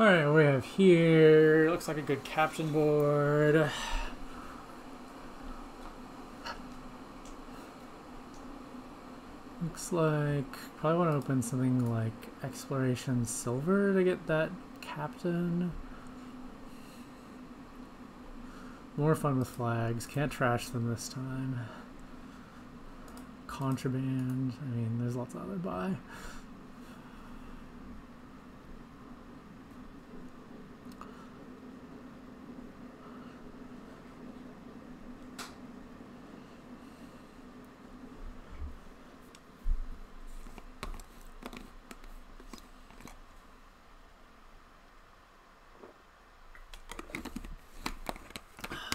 Alright, what we have here looks like a good captain board. Looks like probably want to open something like Exploration Silver to get that captain. More fun with flags. Can't trash them this time. Contraband. I mean, there's lots of other buy.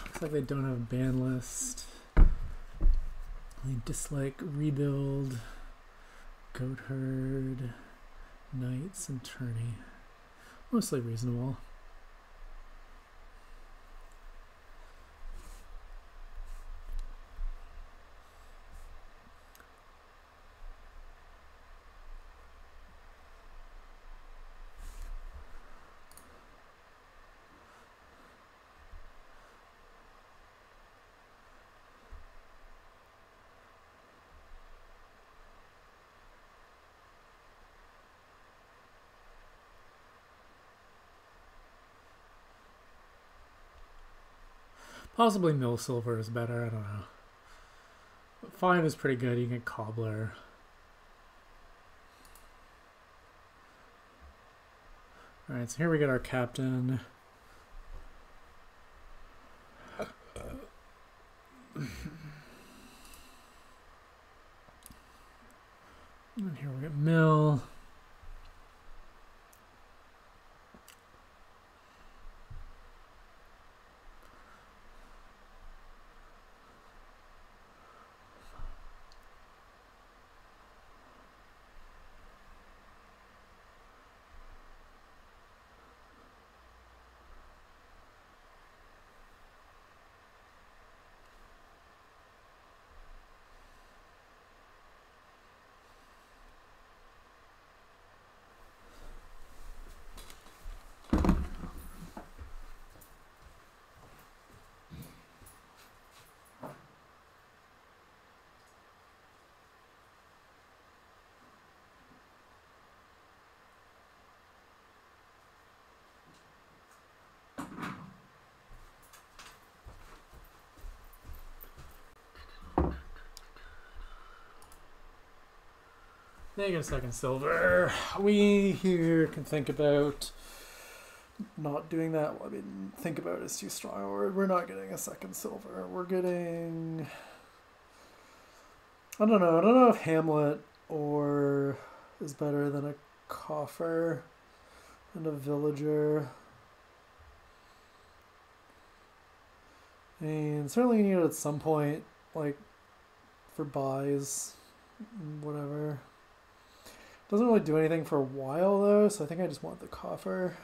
Looks like they don't have a ban list. They dislike Rebuild, Goat Herd, Knights, and Tourney. Mostly reasonable. Possibly Mill Silver is better, I don't know. But 5 is pretty good, you can get Cobbler. Alright, so here we get our captain. And here we get Mill. Take a second silver. We here can think about not doing that. I mean, think about is too strong a word. We're not getting a second silver. We're getting, I don't know. I don't know if Hamlet or is better than a coffer and a villager. And certainly you need it at some point, like for buys, whatever. Doesn't really do anything for a while though, so I think I just want the coffer.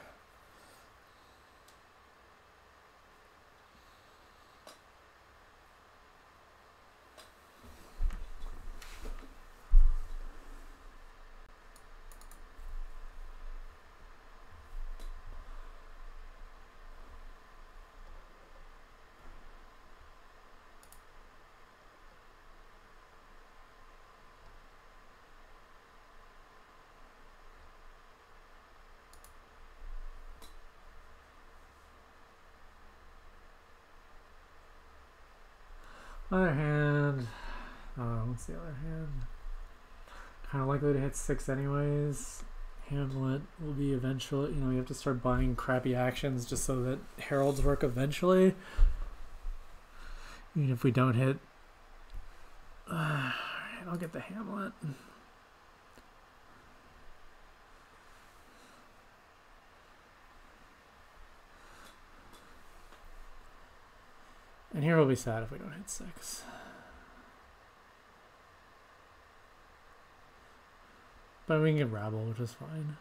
Other hand, what's the other hand? Kind of likely to hit 6 anyways. Hamlet will be eventually, you have to start buying crappy actions just so that heralds work eventually. Even if we don't hit, I'll get the Hamlet. And here we'll be sad if we don't hit 6. But we can get Rabble, which is fine.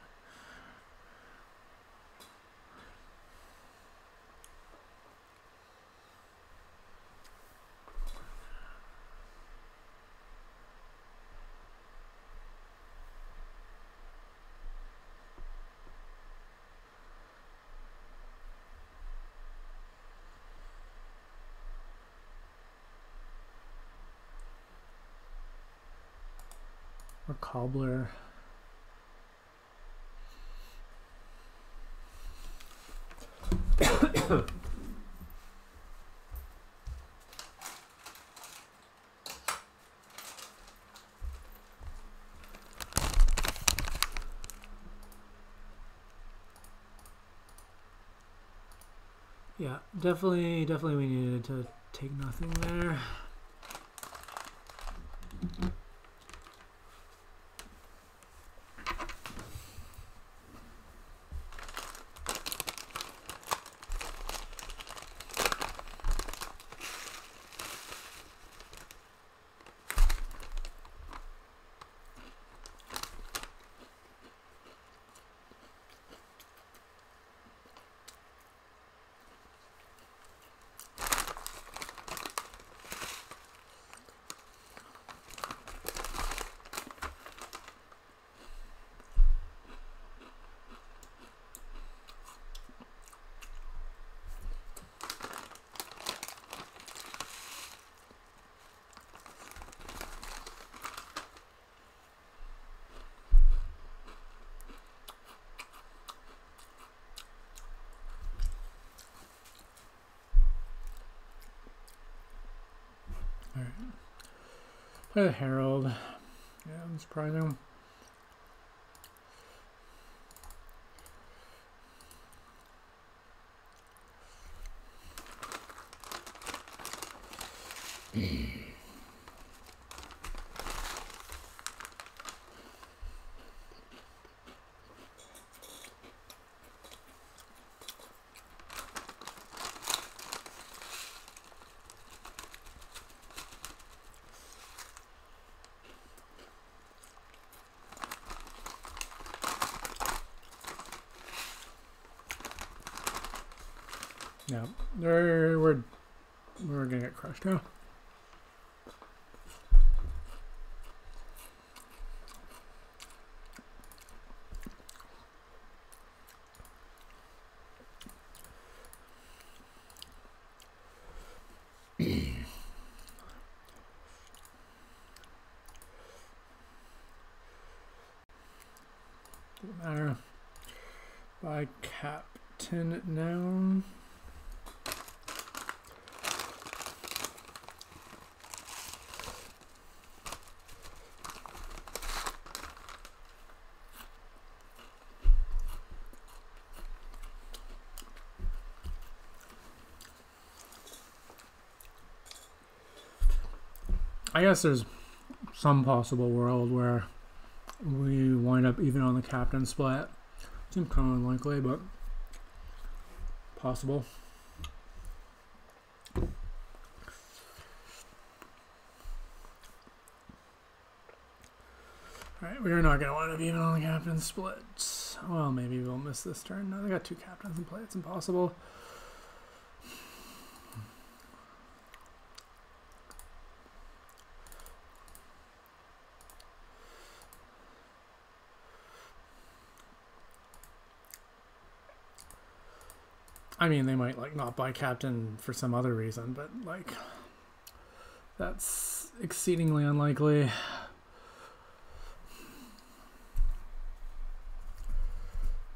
or cobbler. Yeah, definitely we needed to take nothing there. Alright. Play the Herald. Yeah, I'm surprising. Yeah, we're gonna get crushed now. Doesn't matter. By captain now. I guess there's some possible world where we wind up even on the captain split. Seems kind of unlikely, but possible. Alright, we're not going to wind up even on the captain split. Well, maybe we'll miss this turn. No, they got two captains in play. It's impossible. I mean, they might like not buy captain for some other reason, but like that's exceedingly unlikely.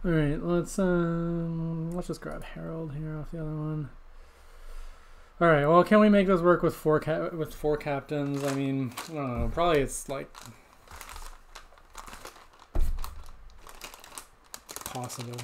All right, let's just grab Herald here off the other one. All right, well, can we make this work with four captains? I mean, I don't know. Probably it's like possible.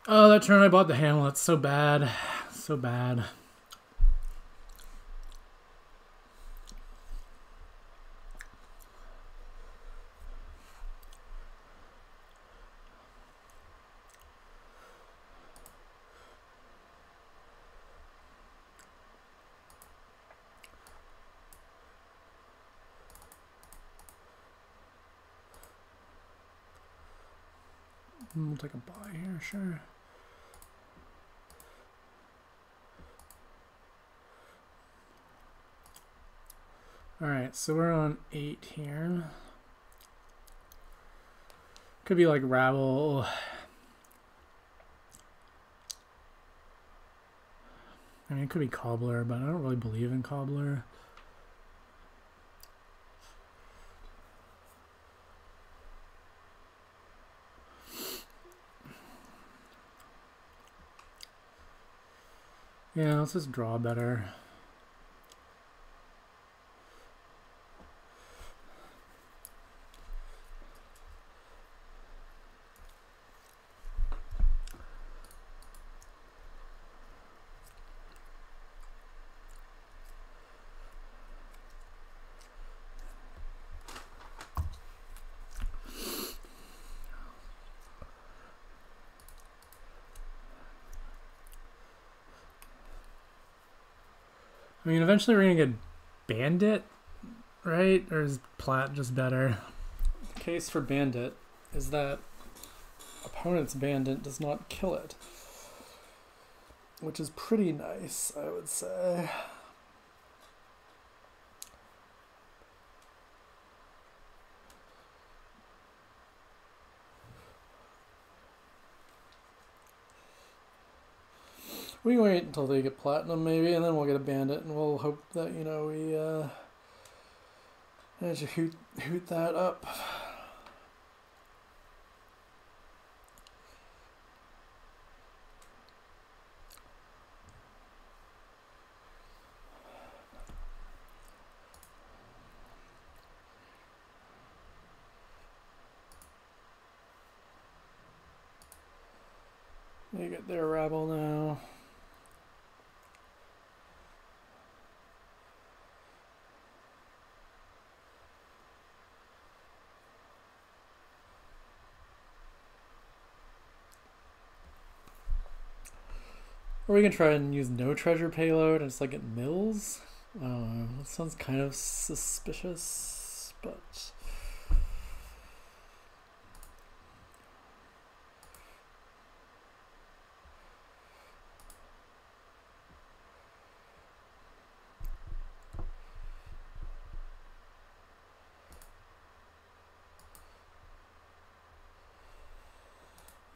Oh, that turn I bought the Hamlet. So bad. So bad. We'll take a buy here, sure. Alright, so we're on 8 here. Could be like Rabble. I mean, it could be Cobbler, but I don't really believe in Cobbler. Yeah, let's just draw better. I mean, eventually we're gonna get Bandit, right? Or is Plat just better? The case for Bandit is that opponent's Bandit does not kill it, which is pretty nice, I would say. We can wait until they get Platinum maybe, and then we'll get a Bandit, and we'll hope that, you know, we manage to hoot that up. They get their Rabble now. Or we can try and use no treasure payload and just like get mills. That sounds kind of suspicious, but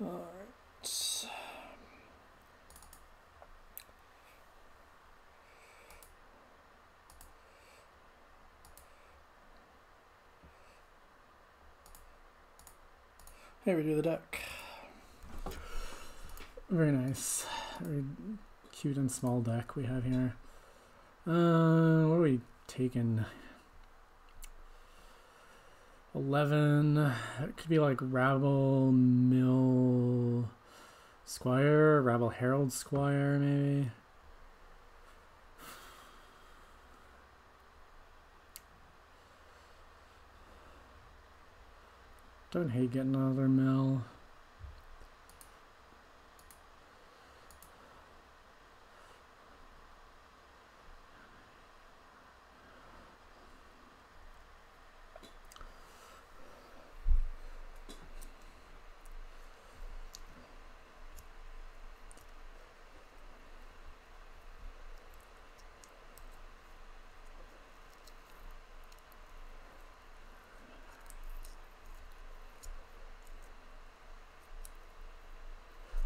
all right. Here we do the deck. Very nice. Very cute and small deck we have here. What are we taking? 11. It could be like Rabble, Mill, Squire, Rabble, Herald, Squire, maybe. Don't hate getting another mill.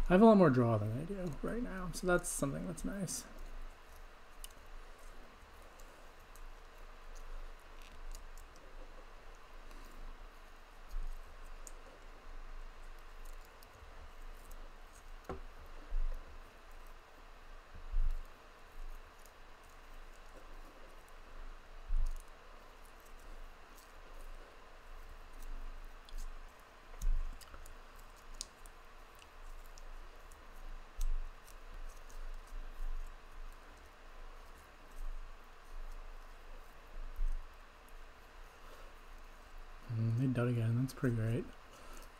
I have a lot more draw than I do right now, so that's something that's nice. They dud again, that's pretty great.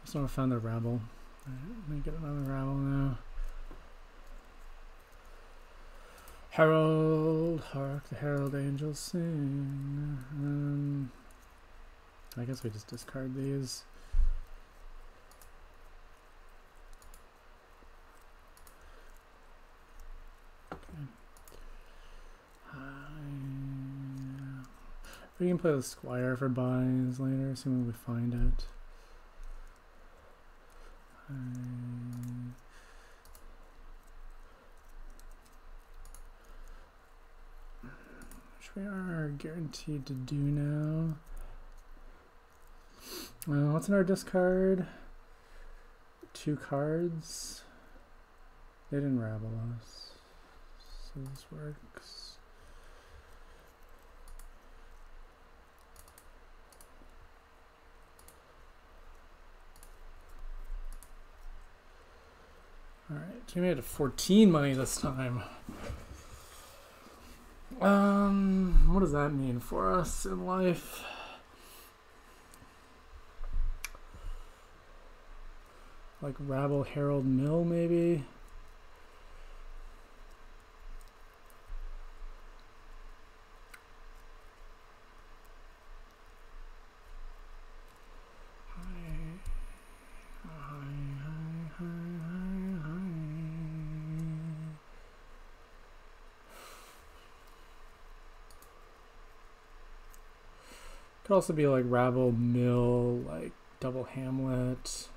Just want to find the Rabble. Alright, let me get another Rabble now. Herald, hark the herald angels sing. I guess we just discard these. We can play the Squire for buys later, assuming we find it. Which we are guaranteed to do now. What's in our discard? 2 cards. They didn't rabble us, so this works. Alright, we made it 14 money this time. What does that mean for us in life? Like Rabble Herald Mill, maybe? Could also be like Rabble Mill, like Double Hamlet,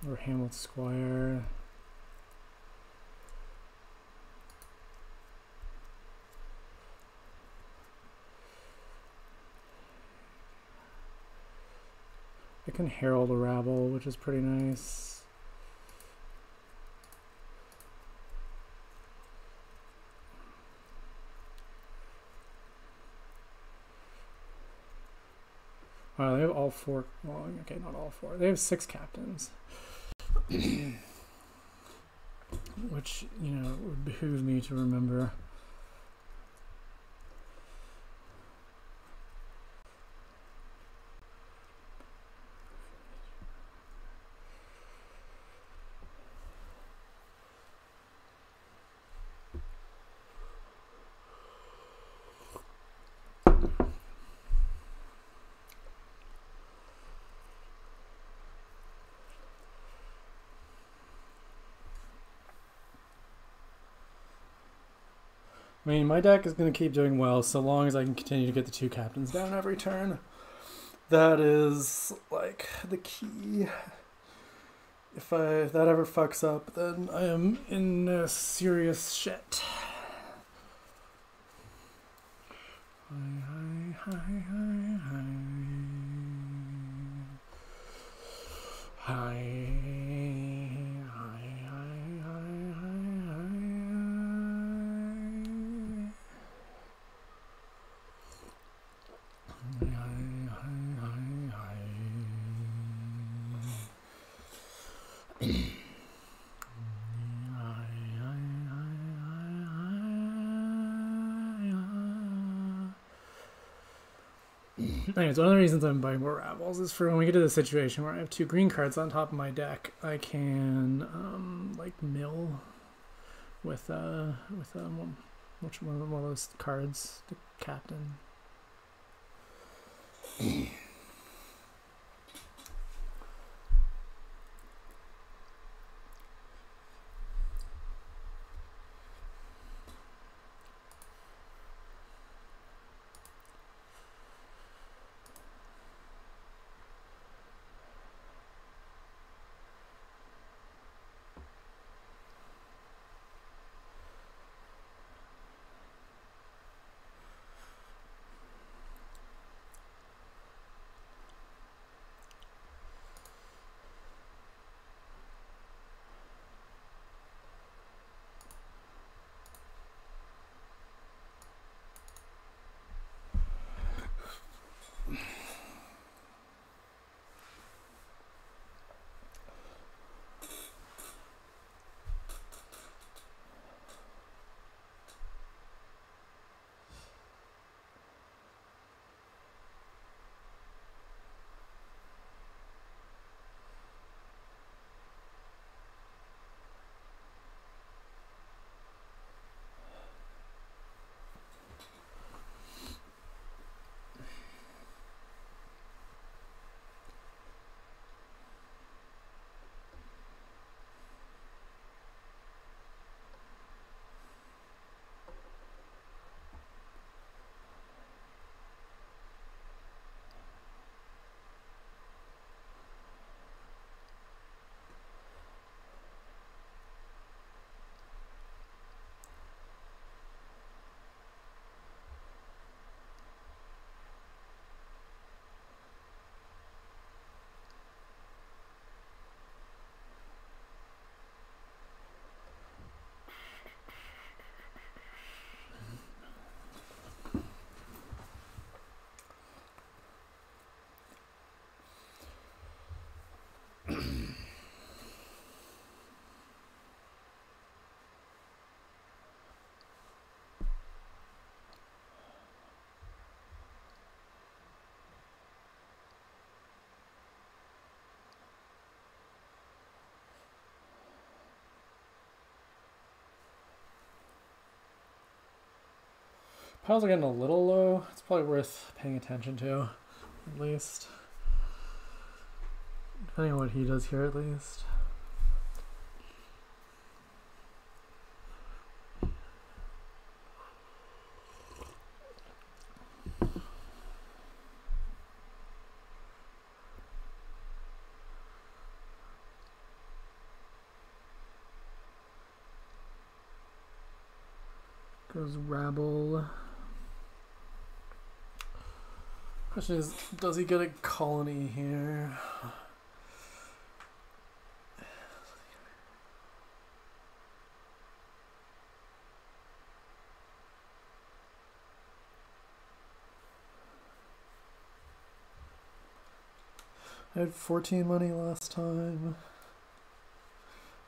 or Hamlet Squire. I can Herald a Rabble, which is pretty nice. They have all 4. Well, okay, not all 4. They have 6 captains. Which, you know, would behoove me to remember. I mean, my deck is going to keep doing well so long as I can continue to get the 2 captains down every turn. That is, like, the key. If that ever fucks up, then I am in serious shit. Anyways, one of the reasons I'm buying more Rabbles is for when we get to the situation where I have 2 green cards on top of my deck, I can like mill with which one of those cards, the captain. Piles are getting a little low. It's probably worth paying attention to, at least. Depending on what he does here, at least. Goes Rabble. Question is, does he get a colony here? I had 14 money last time.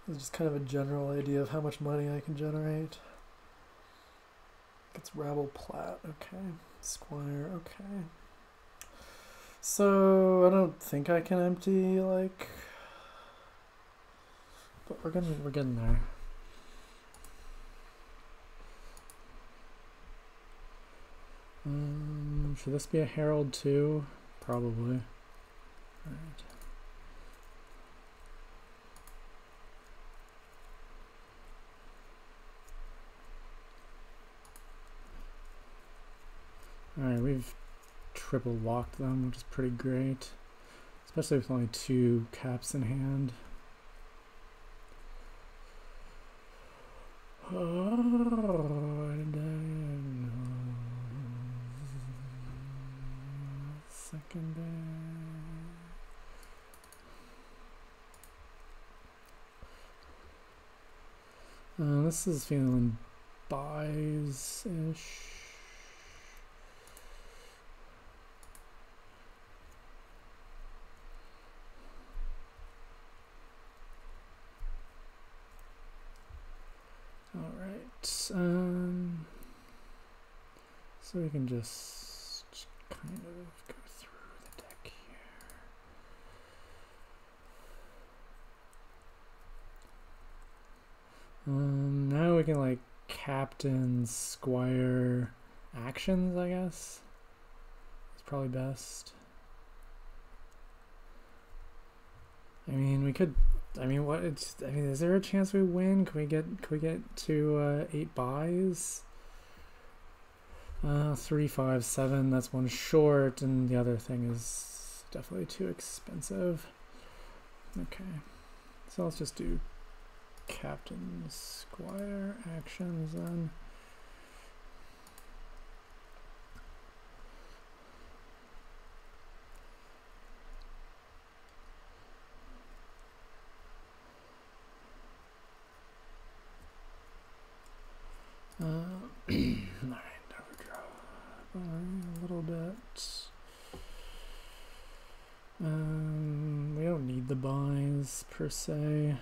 This is just kind of a general idea of how much money I can generate. It's Rabble Plat, okay. Squire, okay. So I don't think I can empty, like, but we're getting there. Should this be a Herald too? Probably. Alright. Alright, we've triple locked them, which is pretty great. Especially with only 2 caps in hand. This is feeling buys-ish. So we can just kind of go through the deck here. Now we can like captain, squire actions, I guess. It's probably best. I mean, we could. I mean, what? I mean, is there a chance we win? Can we get to 8 buys? 3, 5, 7. That's one short, and the other thing is definitely too expensive. Okay, so let's just do captain, squire actions then. Alright, overdraw a little bit. We don't need the buys per se.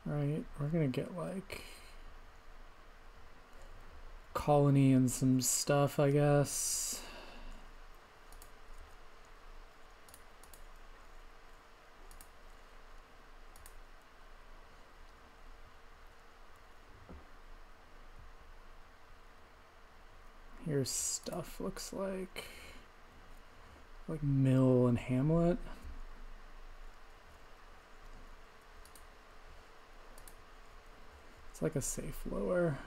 Right, we're gonna get like colony and some stuff, I guess. Here's stuff looks like Mill and Hamlet. It's like a safe lower.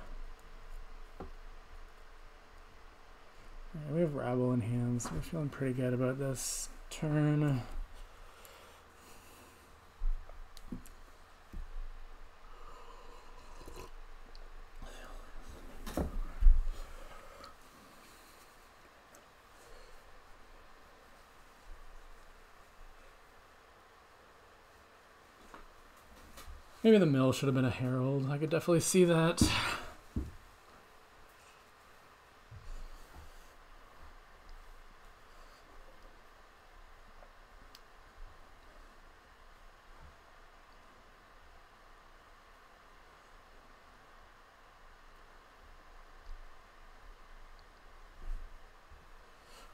Right, we have Rabble in hand, so we're feeling pretty good about this turn. Maybe the mill should have been a herald. I could definitely see that.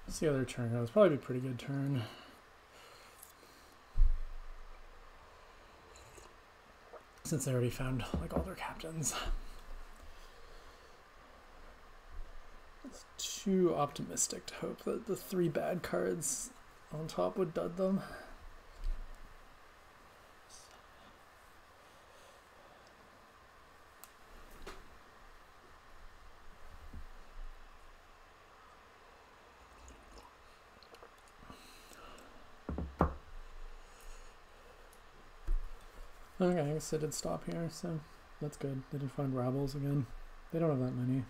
What's the other turn? That was probably a pretty good turn. Since they already found like all their captains. too optimistic to hope that the 3 bad cards on top would dud them. Okay, I guess I did stop here, so that's good. They did find Rabbles again. They don't have that many.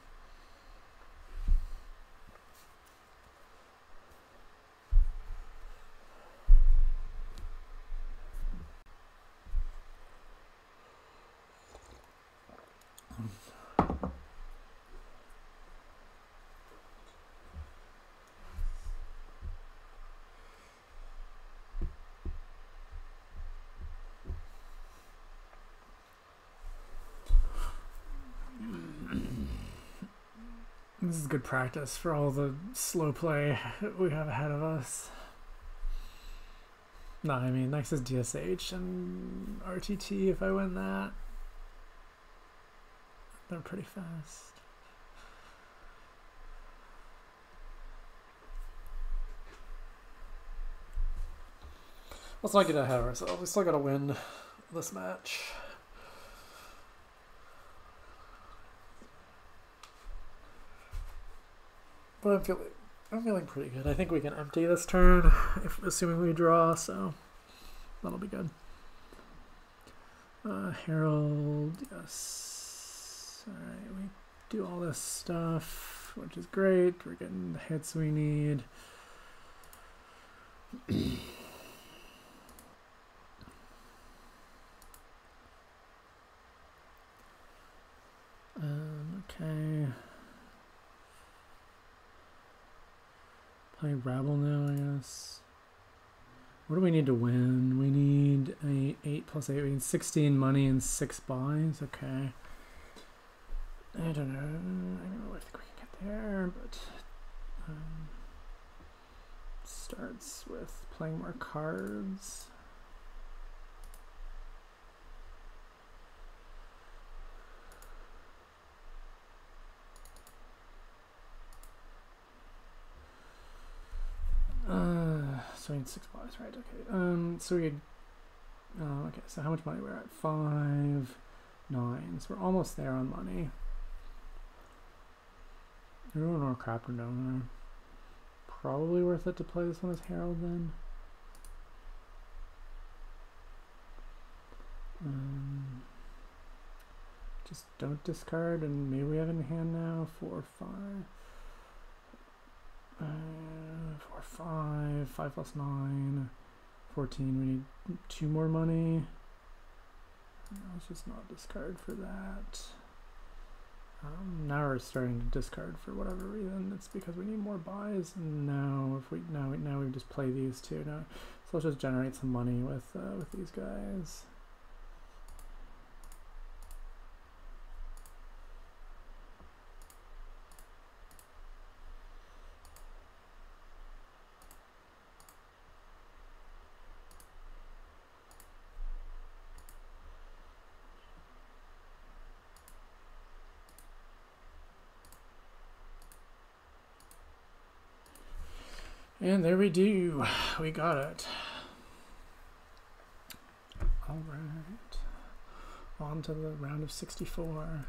This is good practice for all the slow play we have ahead of us. No, I mean, next is DSH and RTT. If I win that, they're pretty fast. Let's not get ahead of ourselves. We still gotta win this match. But I'm feeling pretty good. I think we can empty this turn, assuming we draw, so that'll be good. Herald, yes. Alright, we do all this stuff, which is great. We're getting the hits we need. Okay. Play Rabble now, I guess. What do we need to win? We need a 8 plus 8. We need 16 money and 6 buys. Okay. I don't know. I think we can get there, but starts with playing more cards. So we need 6 buys, right? Okay. So we had. Okay. So how much money we're at? 5, 9. So we're almost there on money. Everyone more crap down there. Probably worth it to play this one as Herald then. Just don't discard, and maybe we have it in hand now. 4, 5. 4, 5, 5 plus 9, 14. We need 2 more money. Let's just not discard for that. Now we're starting to discard for whatever reason. It's because we need more buys. And now we just play these two now. So let's just generate some money with these guys. And there we do. We got it. All right. On to the round of 64.